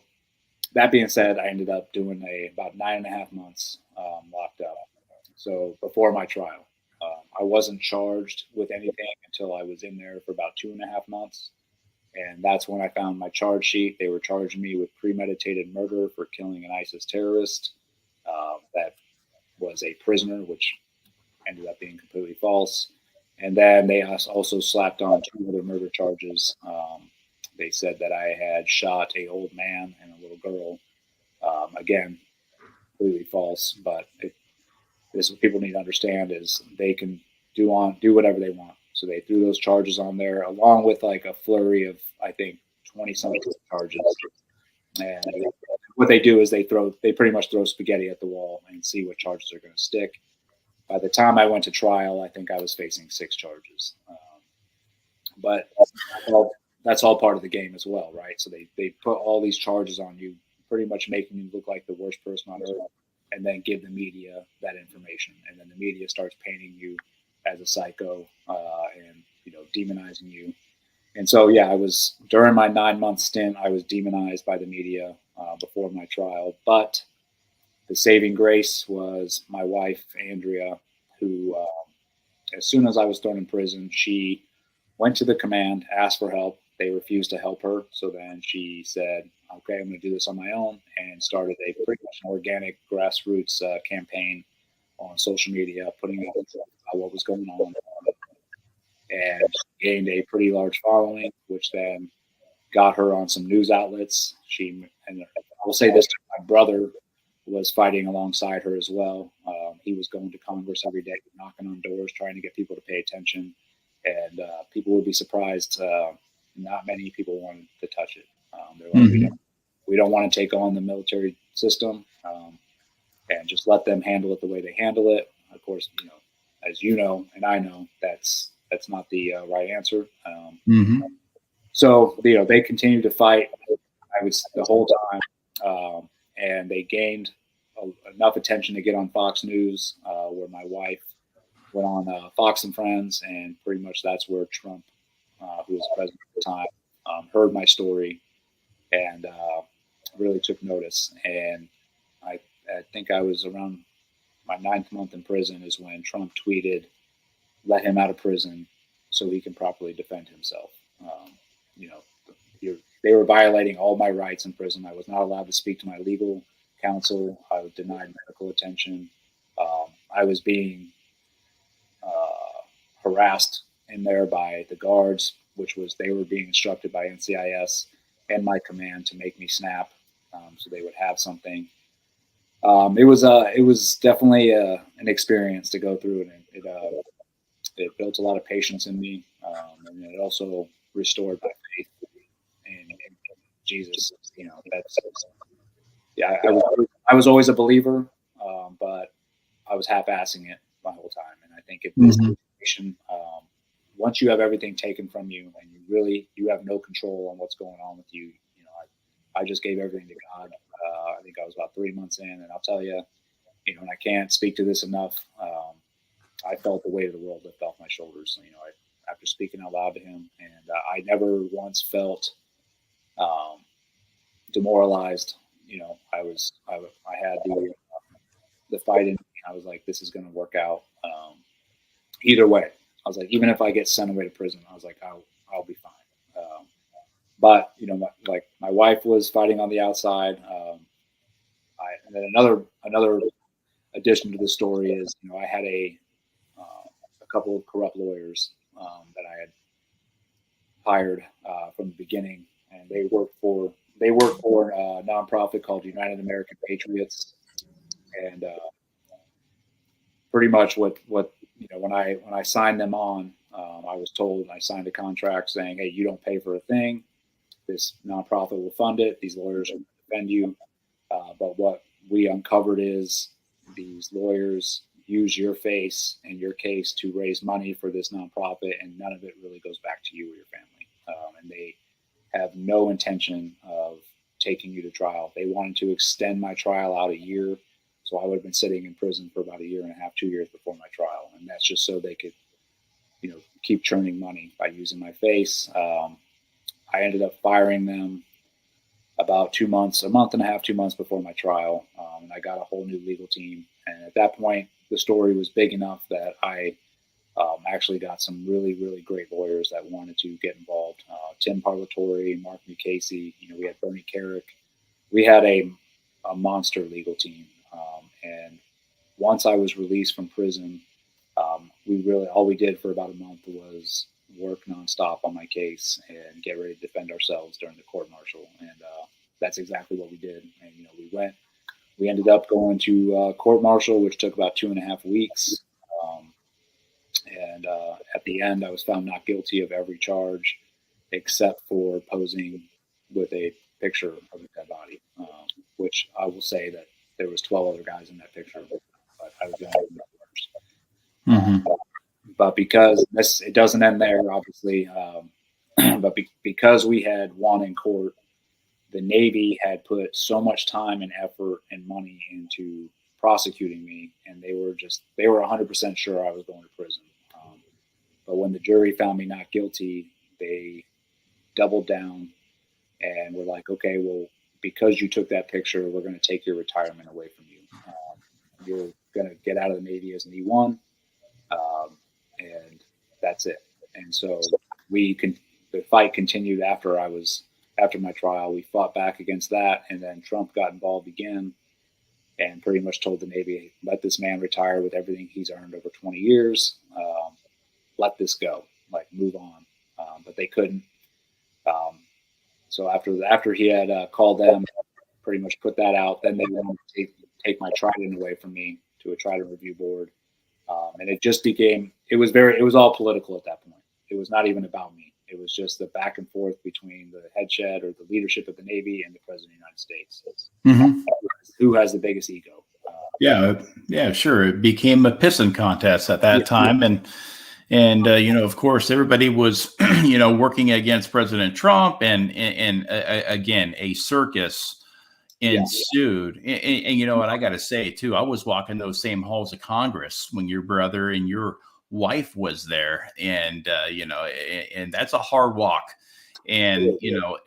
that being said, I ended up doing about 9.5 months locked up. So before my trial, I wasn't charged with anything until I was in there for about 2.5 months. And that's when I found my charge sheet. They were charging me with premeditated murder for killing an ISIS terrorist that was a prisoner, which ended up being completely false. And then they also slapped on 2 other murder charges. They said that I had shot an old man and a little girl. Again, completely false. But this is what people need to understand is they can do whatever they want. So they threw those charges on there, along with like a flurry of, I think, 20-something charges. And what they do is they pretty much throw spaghetti at the wall and see what charges are going to stick. By the time I went to trial, I think I was facing 6 charges. But that's all part of the game as well, right? So they put all these charges on you, pretty much making you look like the worst person on earth, and then give the media that information, and then the media starts painting you as a psycho and demonizing you. And so, yeah, I was, during my 9-month stint, I was demonized by the media before my trial. But the saving grace was my wife, Andrea, who, as soon as I was thrown in prison, she went to the command, asked for help. They refused to help her. So then she said, okay, I'm going to do this on my own, and started a pretty much an organic grassroots campaign on social media, putting out what was going on, and gained a pretty large following, which then got her on some news outlets. And I will say this, my brother was fighting alongside her as well. He was going to Congress every day, knocking on doors, trying to get people to pay attention. And people would be surprised. Not many people wanted to touch it. They're like, we don't want to take on the military system, and just let them handle it the way they handle it. Of course, as you know, and I know, that's not the right answer. So they continued to fight. I was the whole time, and they gained enough attention to get on Fox News, where my wife went on Fox and Friends, and pretty much that's where Trump, who was president at the time, heard my story and really took notice. And I think I was around my 9th month in prison is when Trump tweeted, "Let him out of prison so he can properly defend himself." They were violating all my rights in prison. I was not allowed to speak to my legal counsel. I was denied medical attention. I was being harassed in there by the guards, they were being instructed by NCIS and my command to make me snap, so they would have something. It was definitely an experience to go through, and it built a lot of patience in me, and it also restored my faith in Jesus. I was always a believer, but I was half-assing it my whole time. And I think in this situation, once you have everything taken from you and you have no control on what's going on with you, I just gave everything to God. I think I was about 3 months in, and I'll tell you, and I can't speak to this enough. I felt the weight of the world lift off my shoulders. After speaking out loud to him, and I never once felt demoralized. I had the fight in me. I was like, this is going to work out. Either way, I was like, even if I get sent away to prison, I was like, I'll be fine. But my wife was fighting on the outside. And then another addition to the story is, I had a couple of corrupt lawyers that I had hired from the beginning, and they worked for a nonprofit called United American Patriots. And pretty much when I signed them on, I was told, I signed a contract saying, hey, you don't pay for a thing. This nonprofit will fund it. These lawyers will defend you. But what we uncovered is these lawyers use your face and your case to raise money for this nonprofit, and none of it really goes back to you or your family. And they have no intention of taking you to trial. They wanted to extend my trial out a year. So I would have been sitting in prison for about 1.5 years, 2 years before my trial. And that's just so they could, keep churning money by using my face. I ended up firing them about 2 months, a month and a half, 2 months before my trial. And I got a whole new legal team. And at that point, the story was big enough that I actually got some really, really great lawyers that wanted to get involved. Tim Parlatore, Mark Mukasey, we had Bernie Carrick. We had a monster legal team. And once I was released from prison, all we did for about a month was work nonstop on my case and get ready to defend ourselves during the court martial. And that's exactly what we did. And, we ended up going to court martial, which took about 2.5 weeks. And at the end, I was found not guilty of every charge except for posing with a picture of a dead body, which I will say that there was 12 other guys in that picture, but I was the only one. But because it doesn't end there, obviously, but because we had won in court, the Navy had put so much time and effort and money into prosecuting me, and they were 100% sure I was going to prison. But when the jury found me not guilty, they doubled down and were like, okay, well, because you took that picture, we're going to take your retirement away from you. You're going to get out of the Navy as an E1, and that's it. And so the fight continued after my trial. We fought back against that, and then Trump got involved again and pretty much told the Navy, let this man retire with everything he's earned over 20 years. Let this go, like move on. But they couldn't. So after he had called them, pretty much put that out, then they wanted to take my trident away from me to a trident review board. And it just became, it was all political at that point. It was not even about me. It was just the back and forth between the head shed or the leadership of the Navy and the President of the United States. Mm-hmm. Who has the biggest ego? Yeah, sure. It became a pissing contest at that time. And of course, everybody was, working against President Trump and again, a circus ensued. And what I got to say too, I was walking those same halls of Congress when your brother and your wife was there, and and that's a hard walk. And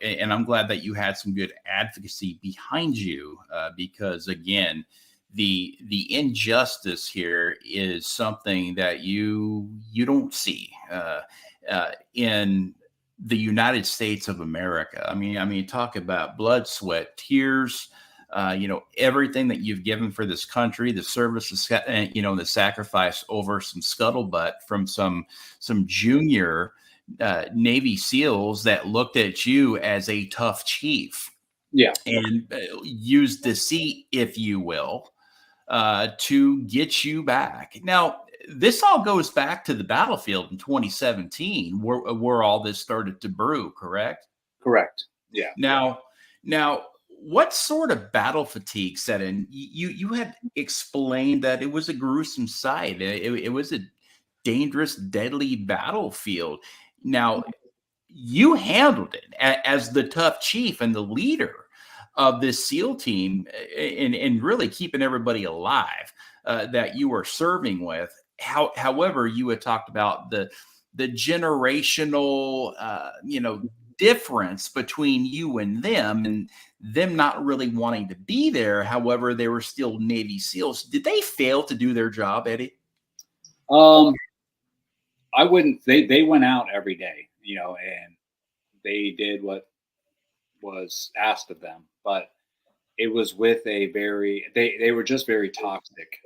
and I'm glad that you had some good advocacy behind you, because again, the injustice here is something that you don't see in the United States of America. I mean, talk about blood, sweat, tears. Everything that you've given for this country, the service, the sacrifice over some scuttlebutt from some junior Navy SEALs that looked at you as a tough chief, and used deceit, if you will, to get you back. Now, this all goes back to the battlefield in 2017, where all this started to brew. Correct? Correct. Yeah. Now, what sort of battle fatigue set in? You had explained that it was a gruesome sight. It was a dangerous, deadly battlefield. Now, you handled it as the tough chief and the leader of this SEAL team, and really keeping everybody alive that you were serving with. However, you had talked about the generational, difference between you and them not really wanting to be there. However, they were still Navy SEALs. Did they fail to do their job, Eddie? I wouldn't. They went out every day, and they did what was asked of them, but it was with they were just very toxic.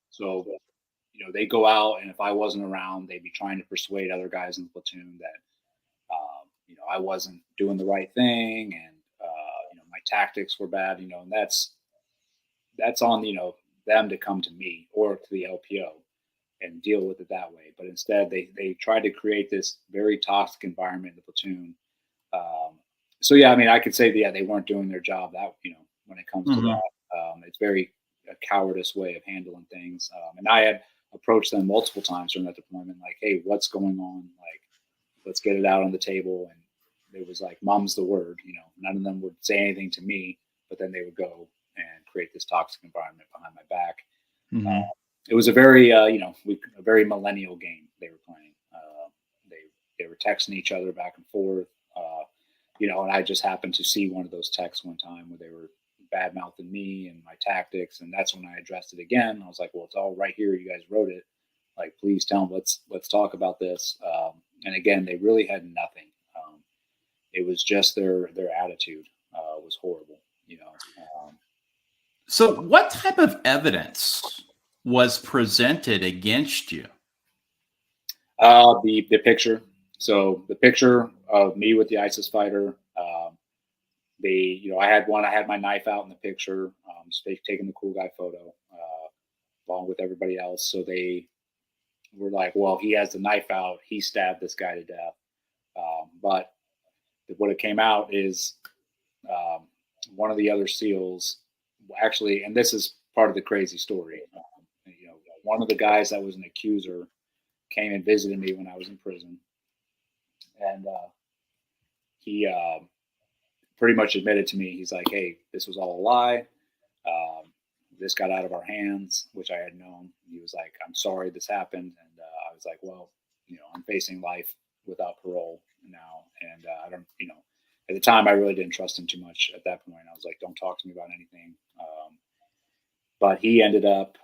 So they go out, and if I wasn't around, they'd be trying to persuade other guys in the platoon that I wasn't doing the right thing, and my tactics were bad, and that's on them to come to me or to the LPO and deal with it that way. But instead, they tried to create this very toxic environment in the platoon. So yeah, I mean, I could say they weren't doing their job. That when it comes to that, it's very a cowardice way of handling things. And I had approached them multiple times during that deployment, like, hey, what's going on? Like, let's get it out on the table. And it was like, mom's the word. None of them would say anything to me, but then they would go and create this toxic environment behind my back. It was a very a very millennial game they were playing. They were texting each other back and forth. And I just happened to see one of those texts one time where they were bad mouthing me and my tactics, and that's when I addressed it again. I was like, well, it's all right here. You guys wrote it. Like, please tell them. Let's talk about this. And again, they really had nothing. It was just their attitude was horrible. So, what type of evidence was presented against you? The picture. So the picture of me with the ISIS fighter. I had my knife out in the picture, just taking the cool guy photo, along with everybody else. So they were like, well, he has the knife out. He stabbed this guy to death. But what it came out is one of the other SEALs actually, and this is part of the crazy story. One of the guys that was an accuser came and visited me when I was in prison. And he pretty much admitted to me, he's like, hey, this was all a lie. This got out of our hands, which I had known. He was like, I'm sorry this happened. And I was like, well, I'm facing life without parole now. And I don't, at the time I really didn't trust him too much at that point. I was like, don't talk to me about anything. But he ended up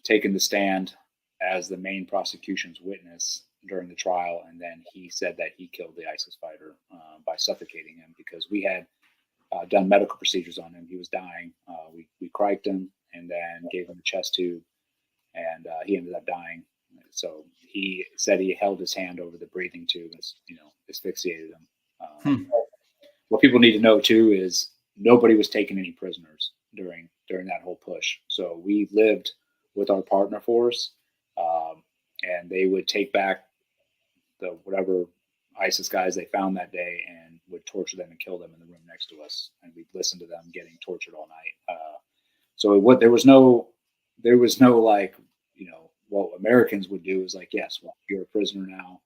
taking the stand as the main prosecution's witness during the trial. And then he said that he killed the ISIS fighter by suffocating him, because we had done medical procedures on him. He was dying. We criked him and then gave him a chest tube, and he ended up dying. So he said he held his hand over the breathing tube and, asphyxiated him. What people need to know too is nobody was taking any prisoners during that whole push. So we lived with our partner force, and they would take back the whatever ISIS guys they found that day and would torture them and kill them in the room next to us, and we'd listen to them getting tortured all night. So there was no like, what Americans would do is like, yes, well, you're a prisoner now,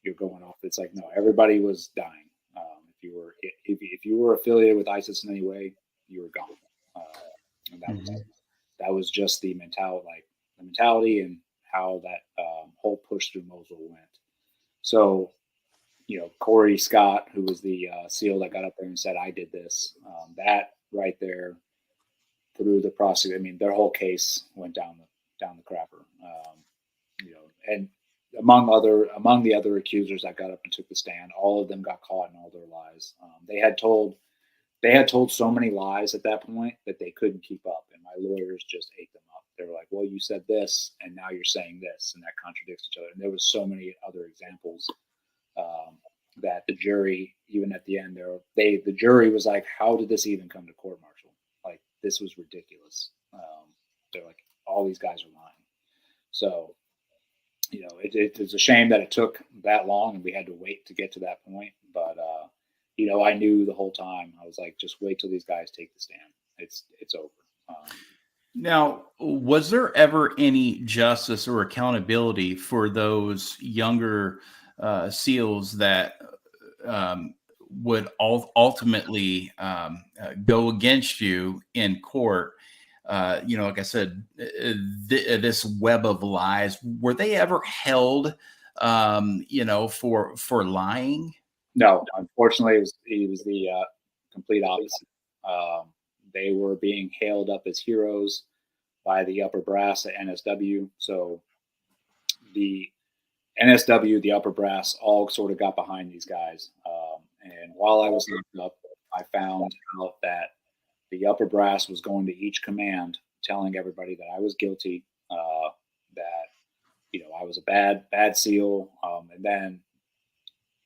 you're going off. It's like, no, everybody was dying. If you were affiliated with ISIS in any way, you were gone. And that was just the mentality and how that whole push through Mosul went. So, Corey Scott, who was the SEAL that got up there and said, I did this, that right there through the process. I mean, their whole case went down the crapper. And among the other accusers that got up and took the stand, all of them got caught in all their lies. They had told so many lies at that point that they couldn't keep up, and my lawyers just ate them up. They were like, well, you said this and now you're saying this, and that contradicts each other. And there was so many other examples that the jury, even at the end, the jury was like, how did this even come to court martial? Like, this was ridiculous. They're like, all these guys are lying. So, it's a shame that it took that long and we had to wait to get to that point. But, I knew the whole time. I was like, just wait till these guys take the stand. It's over. Now, was there ever any justice or accountability for those younger SEALs that would ultimately go against you in court? Like I said, this web of lies, were they ever held, for lying? No, unfortunately, it was the complete opposite. They were being hailed up as heroes by the upper brass at NSW. So the NSW, the upper brass, all sort of got behind these guys. And while I was locked up, I found out that the upper brass was going to each command, telling everybody that I was guilty, that I was a bad SEAL. And then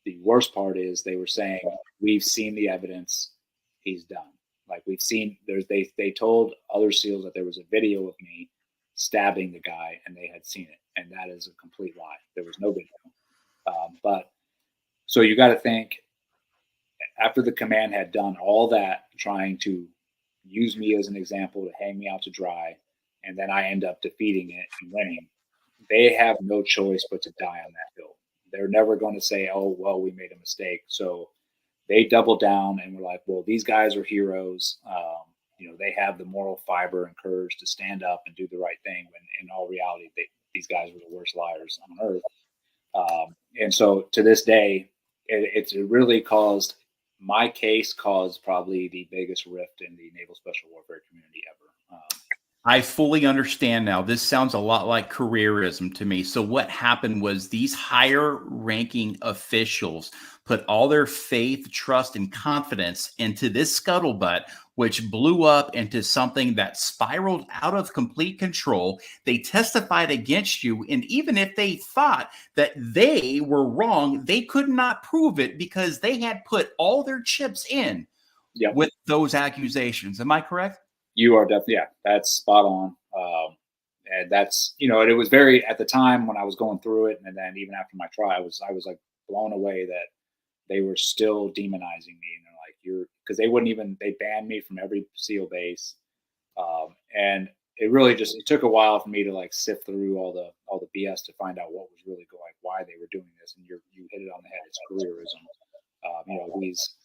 the worst part is they were saying, we've seen the evidence, he's done. Like, we've seen, they told other SEALs that there was a video of me stabbing the guy and they had seen it. And that is a complete lie. There was no video. But so you got to think, after the command had done all that, trying to use me as an example to hang me out to dry, and then I end up defeating it and winning, they have no choice but to die on that hill. They're never going to say, oh, well, we made a mistake. So they doubled down and were like, well, these guys are heroes. They have the moral fiber and courage to stand up and do the right thing, when in all reality, these guys were the worst liars on earth. And so to this day, it really caused, my case caused probably the biggest rift in the Naval Special Warfare community ever. I fully understand now. This sounds a lot like careerism to me. So what happened was these higher ranking officials put all their faith, trust, and confidence into this scuttlebutt, which blew up into something that spiraled out of complete control. They testified against you. And even if they thought that they were wrong, they could not prove it because they had put all their chips in with those accusations. Am I correct? You are definitely, yeah, that's spot on. And that's, and it was very, at the time when I was going through it, and then even after my trial, I was like blown away that they were still demonizing me. And they're like, because they banned me from every SEAL base. And it really it took a while for me to like sift through all the BS to find out what was really going, why they were doing this. And you hit it on the head. It's careerism. these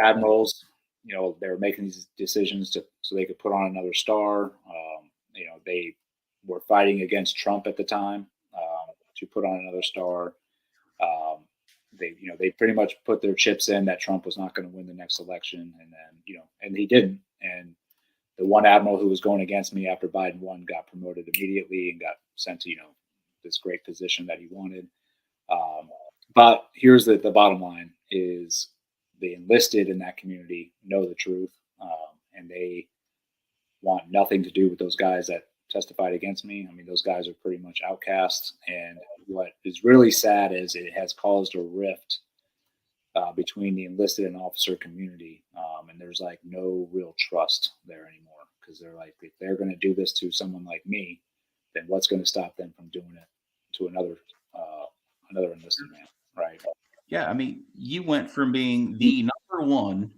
admirals, they were making these decisions so they could put on another star. They were fighting against Trump at the time to put on another star. They pretty much put their chips in that Trump was not going to win the next election, and then and he didn't. And the one admiral who was going against me after Biden won got promoted immediately and got sent to this great position that he wanted. But here's the bottom line: is the enlisted in that community know the truth, and they want nothing to do with those guys that testified against me. I mean, those guys are pretty much outcasts. And what is really sad is it has caused a rift between the enlisted and officer community. And there's like no real trust there anymore, because they're like, if they're going to do this to someone like me, then what's going to stop them from doing it to another enlisted man, right? Yeah, I mean, you went from being the number one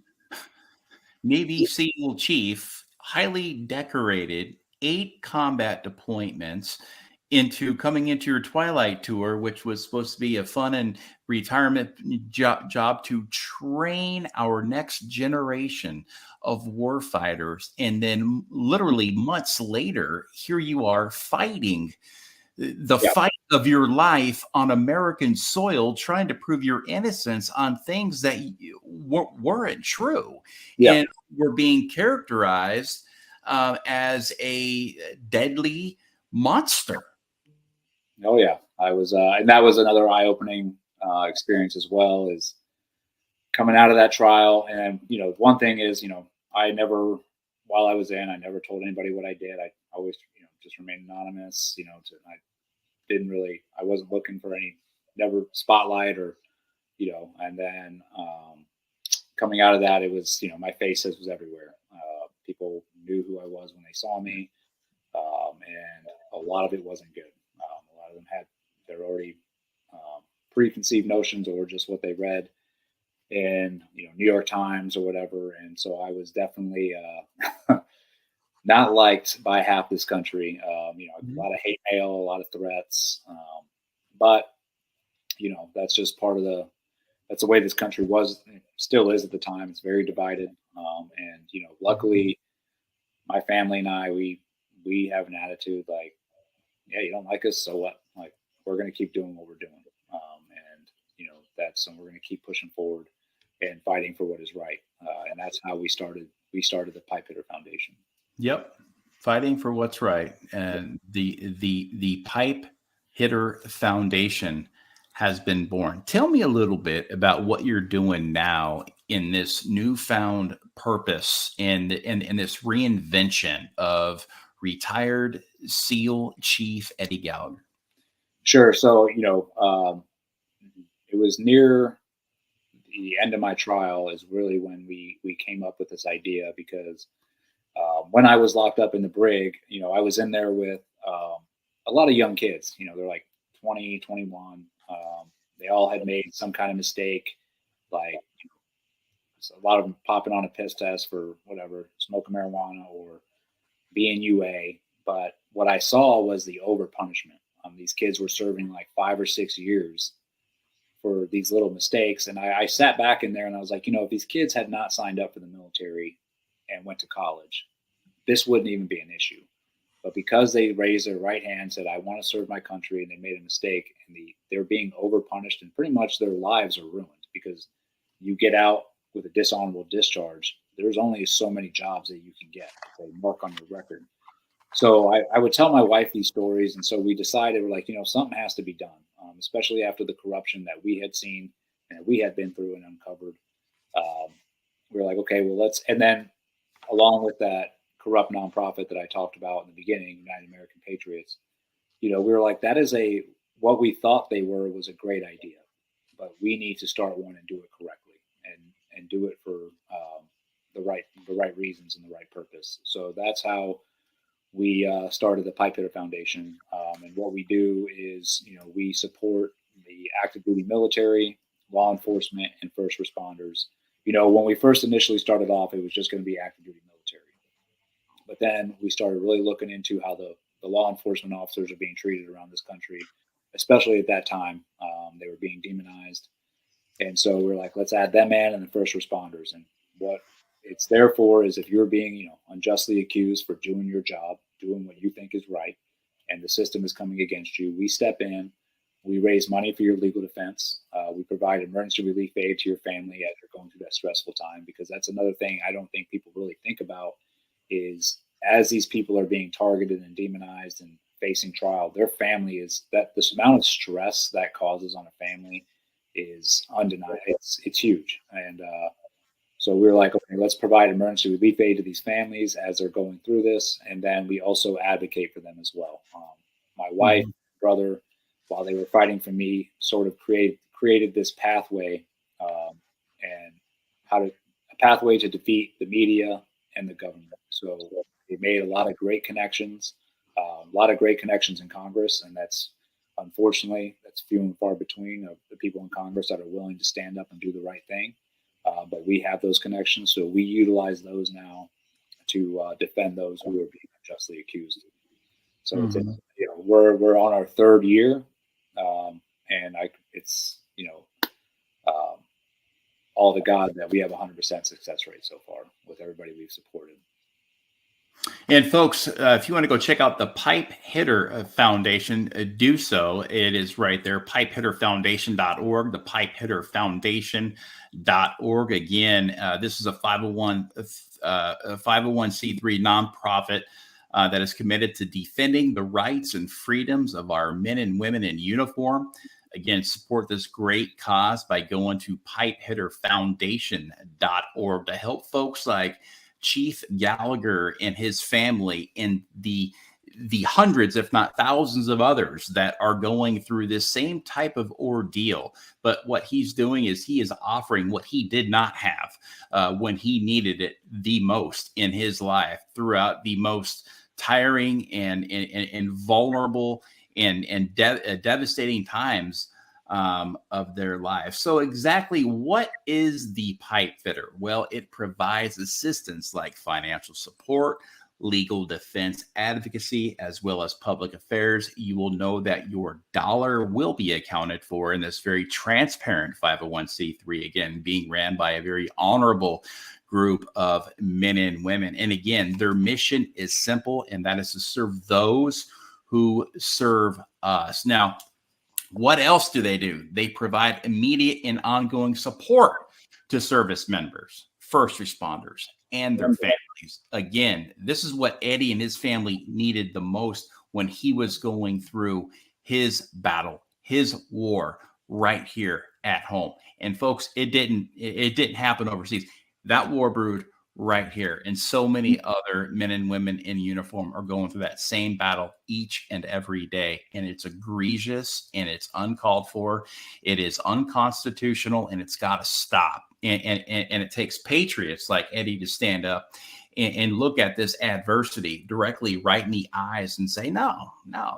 Navy SEAL chief, highly decorated, 8 combat deployments, into coming into your Twilight Tour, which was supposed to be a fun and retirement job to train our next generation of warfighters. And then literally months later, here you are fighting the fight of your life on American soil, trying to prove your innocence on things that weren't true. And were being characterized as a deadly monster. Oh yeah, I was, and that was another eye-opening experience as well, is coming out of that trial. And one thing is, I never, while I was in, I never told anybody what I did. I always, just remained anonymous. I wasn't looking for any, never spotlight or, and then coming out of that, it was, my face was everywhere. People knew who I was when they saw me, and a lot of it wasn't good. A lot of them had their already preconceived notions, or just what they read in, New York Times or whatever. And so I was definitely not liked by half this country. A lot of hate mail, a lot of threats, but that's just part of that's the way this country was, still is at the time. It's very divided. And, luckily my family and I, we have an attitude like, yeah, you don't like us, so what? Like, we're going to keep doing what we're doing. And we're going to keep pushing forward and fighting for what is right. And that's how we started the Pipefitter Foundation. Yep. Fighting for what's right. And the Pipefitter Foundation has been born. Tell me a little bit about what you're doing now in this newfound purpose and this reinvention of retired SEAL Chief Eddie Gallagher. Sure. So, it was near the end of my trial is really when we came up with this idea, because when I was locked up in the brig, I was in there with a lot of young kids. They're like 20, 21. They all had made some kind of mistake, like so a lot of them popping on a piss test for whatever, smoking marijuana or being UA. But what I saw was the over punishment. These kids were serving like 5 or 6 years for these little mistakes. And I sat back in there and I was like, if these kids had not signed up for the military and went to college, this wouldn't even be an issue. But because they raised their right hand, said, I want to serve my country, and they made a mistake, and they're being over punished, and pretty much their lives are ruined, because you get out with a dishonorable discharge. There's only so many jobs that you can get. They mark on your record. So I would tell my wife these stories. And so we decided, we're like, something has to be done, especially after the corruption that we had seen and that we had been through and uncovered. We were like, okay, well, and then along with that corrupt nonprofit that I talked about in the beginning, United American Patriots, we were like, that is what we thought they was a great idea, but we need to start one and do it correctly and do it for the right reasons and the right purpose. So that's how we started the Pipefitter Foundation. And what we do is, we support the active duty military, law enforcement, and first responders. When we first initially started off, it was just going to be active duty military. But then we started really looking into how the law enforcement officers are being treated around this country, especially at that time. They were being demonized. And so we're like, let's add them in and the first responders. And what it's there for is if you're being, unjustly accused for doing your job, doing what you think is right, and the system is coming against you, we step in, we raise money for your legal defense. We provide emergency relief aid to your family as you're going through that stressful time, because that's another thing I don't think people really think about is as these people are being targeted and demonized and facing trial, their family is that this amount of stress that causes on a family is undeniable. It's huge. And so we were like, okay, let's provide emergency relief aid to these families as they're going through this. And then we also advocate for them as well. My wife, brother, while they were fighting for me, sort of created this pathway and a pathway to defeat the media and the government. So we made a lot of great connections, in Congress, and that's unfortunately that's few and far between of the people in Congress that are willing to stand up and do the right thing. But we have those connections, so we utilize those now to defend those who are being unjustly accused. So we're on our third year, and it's all to God that we have 100% success rate so far with everybody we've supported. And folks, if you want to go check out the Pipefitter Foundation, do so. It is right there, pipehitterfoundation.org, the pipehitterfoundation.org. Again, this is a 501c3 nonprofit that is committed to defending the rights and freedoms of our men and women in uniform. Again, support this great cause by going to pipehitterfoundation.org to help folks like Chief Gallagher and his family and the hundreds, if not thousands of others that are going through this same type of ordeal. But what he's doing is he is offering what he did not have when he needed it the most in his life throughout the most tiring and vulnerable and devastating times of their life. So exactly what is the Pipefitter? Well, it provides assistance like financial support, legal defense advocacy, as well as public affairs. You will know that your dollar will be accounted for in this very transparent 501c3, again, being ran by a very honorable group of men and women. And again, their mission is simple, and that is to serve those who serve us. Now, what else do? They provide immediate and ongoing support to service members, first responders, and their families. Again, this is what Eddie and his family needed the most when he was going through his battle, his war right here at home. And folks, it didn't happen overseas. That war brewed right here. And so many other men and women in uniform are going through that same battle each and every day. And it's egregious and it's uncalled for. It is unconstitutional and it's got to stop. And it takes patriots like Eddie to stand up and look at this adversity directly right in the eyes and say, no,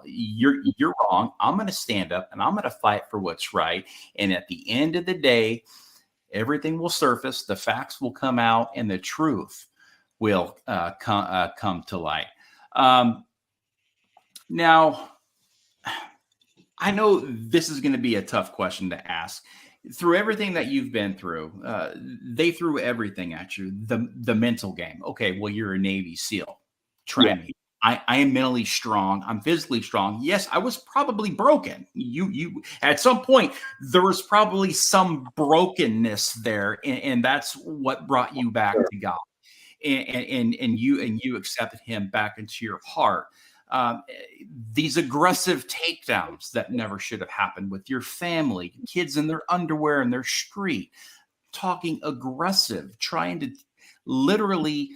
you're wrong. I'm going to stand up and I'm going to fight for what's right. And at the end of the day, everything will surface, the facts will come out, and the truth will come to light. Now, I know this is going to be a tough question to ask. Through everything that you've been through, they threw everything at you. The mental game. Okay, well, you're a Navy SEAL. Try me. I am mentally strong. I'm physically strong. Yes, I was probably broken. You at some point there was probably some brokenness there, and that's what brought you back to God, and you accepted Him back into your heart. These aggressive takedowns that never should have happened with your family, kids in their underwear in their street, talking aggressive, trying to literally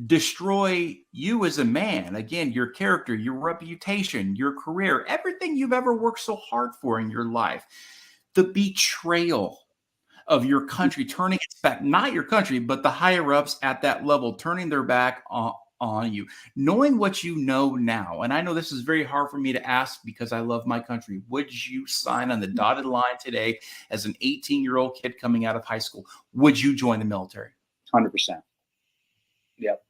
destroy you as a man. Again, your character, your reputation, your career, everything you've ever worked so hard for in your life. The betrayal of your country, turning its back, not your country, but the higher ups at that level, turning their back on you, knowing what you know now. And I know this is very hard for me to ask because I love my country. Would you sign on the dotted line today as an 18-year-old kid coming out of high school? Would you join the military? 100%. Yep.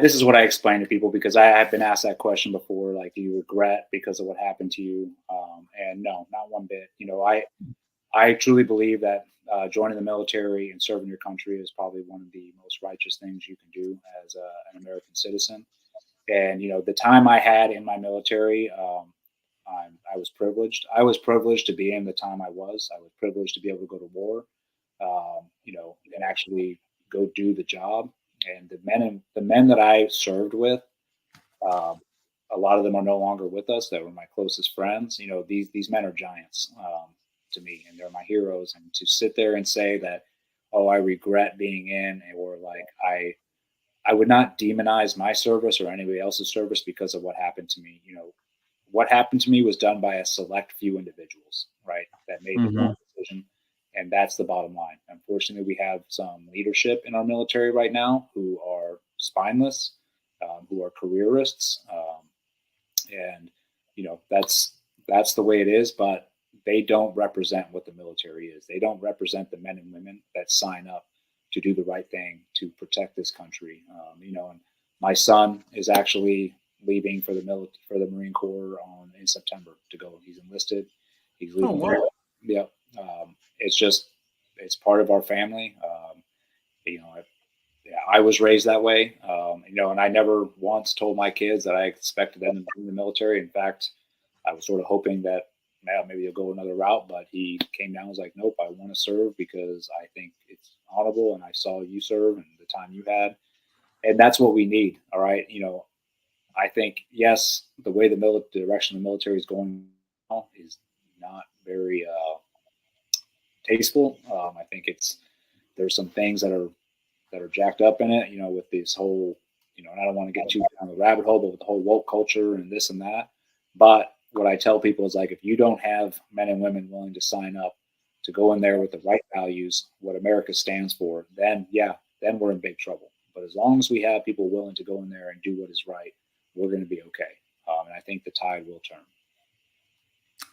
this is what I explain to people, because I have been asked that question before, like, do you regret because of what happened to you? And no, not one bit. I truly believe that joining the military and serving your country is probably one of the most righteous things you can do as an American citizen. And the time I had in my military, I was privileged. I was privileged to be in the time I was. I was privileged to be able to go to war, and actually go do the job. And the men that I served with, um, a lot of them are no longer with us. That were my closest friends. These men are giants to me, and they're my heroes. And to sit there and say that, oh, I regret being in, or like I would not demonize my service or anybody else's service because of what happened to me. What happened to me was done by a select few individuals, right? That made the wrong decision. And that's the bottom line. Unfortunately, we have some leadership in our military right now who are spineless, who are careerists. And, that's the way it is, but they don't represent what the military is. They don't represent the men and women that sign up to do the right thing to protect this country. And my son is actually leaving for the Marine Corps in September to go. He's enlisted. He's leaving. Oh, wow. Yeah. It's part of our family. I was raised that way. And I never once told my kids that I expected them to be in the military. In fact, I was sort of hoping that maybe he'll go another route, but he came down and was like, nope, I want to serve because I think it's honorable, and I saw you serve and the time you had. And that's what we need. All right. I think, yes, the way the direction of the military is going now is not very tasteful. I think there's some things that are jacked up in it, with this whole, and I don't want to get too down the rabbit hole, but with the whole woke culture and this and that. But what I tell people is, like, if you don't have men and women willing to sign up to go in there with the right values, what America stands for, then we're in big trouble. But as long as we have people willing to go in there and do what is right, we're going to be okay. And I think the tide will turn.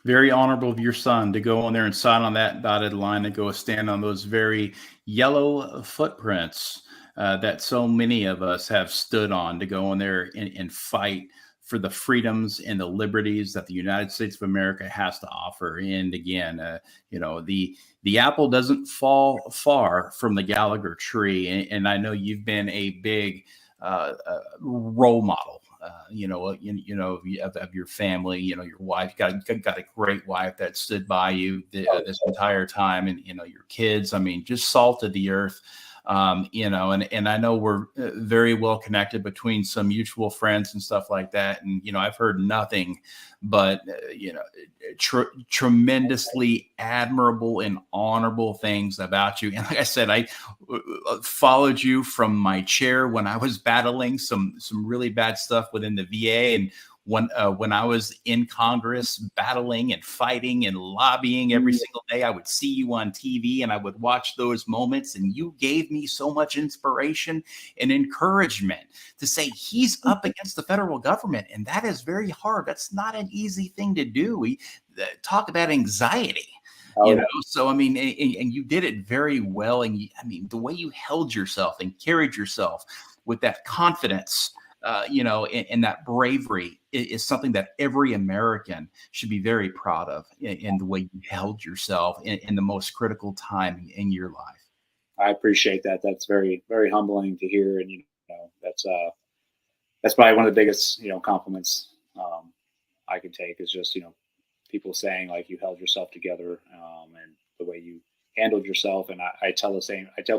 Very honorable of your son to go in there and sign on that dotted line, and go stand on those very yellow footprints that so many of us have stood on, to go in there and fight for the freedoms and the liberties that the United States of America has to offer. And again, the apple doesn't fall far from the Gallagher tree. And I know you've been a big role model. Of your family, your wife, got a great wife that stood by you this entire time, and your kids. I mean, just salt of the earth. And I know we're very well connected between some mutual friends and stuff like that. And I've heard nothing but tremendously admirable and honorable things about you. And like I said, I followed you from my chair when I was battling some really bad stuff within the VA, and when I was in Congress battling and fighting and lobbying every single day, I would see you on TV and I would watch those moments, and you gave me so much inspiration and encouragement to say, he's up against the federal government, and that is very hard. That's not an easy thing to do. We talk about anxiety. So I mean, and you did it very well. And the way you held yourself and carried yourself with that confidence, and that bravery is something that every American should be very proud of, in the way you held yourself in the most critical time in your life. I appreciate that. That's very, very humbling to hear. And, that's probably one of the biggest, compliments I can take, is just, people saying, like, you held yourself together, and the way you handled yourself. And I tell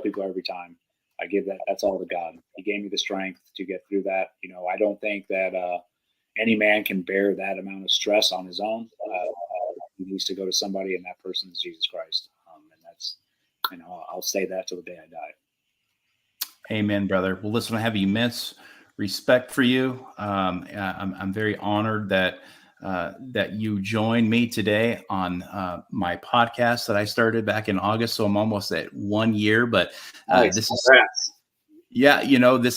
people every time, I give that's all to God. He gave me the strength to get through that. I don't think that any man can bear that amount of stress on his own. He needs to go to somebody, and that person is Jesus Christ. And that's, I'll say that till the day I die. Amen, brother. Well, listen, I have immense respect for you. I'm very honored that you joined me today on my podcast that I started back in August. So I'm almost at 1 year, but nice. This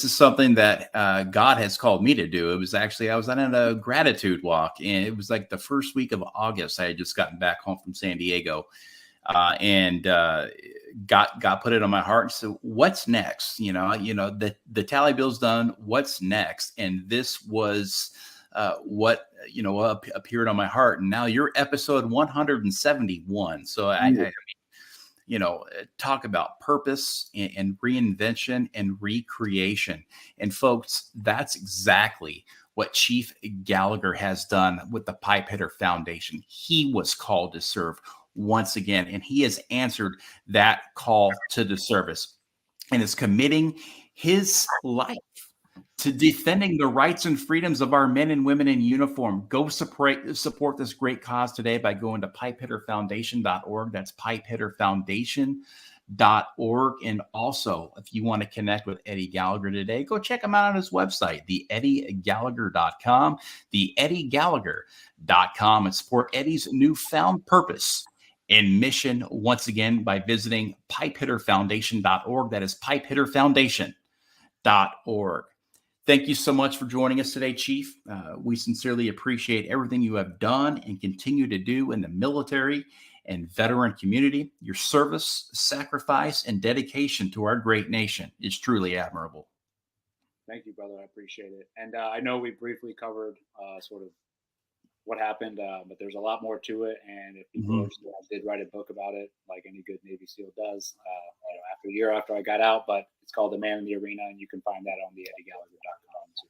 is something that God has called me to do. It was actually, I was on a gratitude walk, and it was like the first week of August. I had just gotten back home from San Diego. and got put it on my heart. So what's next? The tally bill's done. What's next? And this was what appeared on my heart. And now you're episode 171. So I talk about purpose and reinvention and recreation. And folks, that's exactly what Chief Gallagher has done with the Pipefitter Foundation. He was called to serve once again, and he has answered that call to the service and is committing his life to defending the rights and freedoms of our men and women in uniform. Go support this great cause today by going to pipehitterfoundation.org. That's pipehitterfoundation.org. And also, if you want to connect with Eddie Gallagher today, go check him out on his website, theeddiegallagher.com, theeddiegallagher.com, and support Eddie's newfound purpose and mission once again by visiting pipehitterfoundation.org. That is pipehitterfoundation.org. Thank you so much for joining us today, Chief. We sincerely appreciate everything you have done and continue to do in the military and veteran community. Your service, sacrifice, and dedication to our great nation is truly admirable. Thank you, brother. I appreciate it. And I know we briefly covered sort of what happened, but there's a lot more to it. And if people I did write a book about it, like any good Navy SEAL does, after a year after I got out, but it's called The Man in the Arena, and you can find that on theeddiegallagher.com too.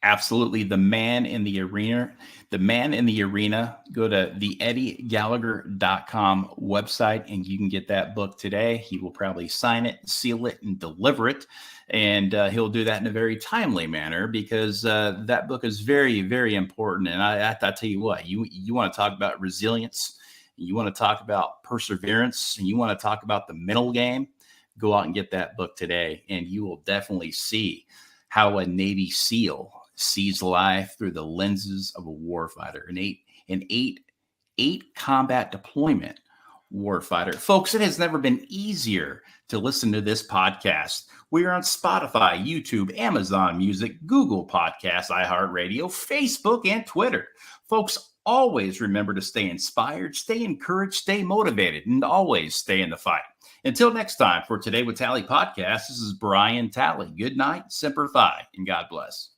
Absolutely. The Man in the Arena. The Man in the Arena. Go to theeddiegallagher.com website and you can get that book today. He will probably sign it, seal it, and deliver it. And he'll do that in a very timely manner because that book is very, very important. And I tell you what, you want to talk about resilience, you want to talk about perseverance, and you want to talk about the mental game, go out and get that book today. And you will definitely see how a Navy SEAL sees life through the lenses of a warfighter, an eight combat deployment warfighter. Folks, it has never been easier to listen to this podcast. We are on Spotify, YouTube, Amazon Music, Google Podcasts, iHeartRadio, Facebook, and Twitter. Folks, always remember to stay inspired, stay encouraged, stay motivated, and always stay in the fight. Until next time, for Today with Tally podcast, this is Brian Tally. Good night, Semper Fi, and God bless.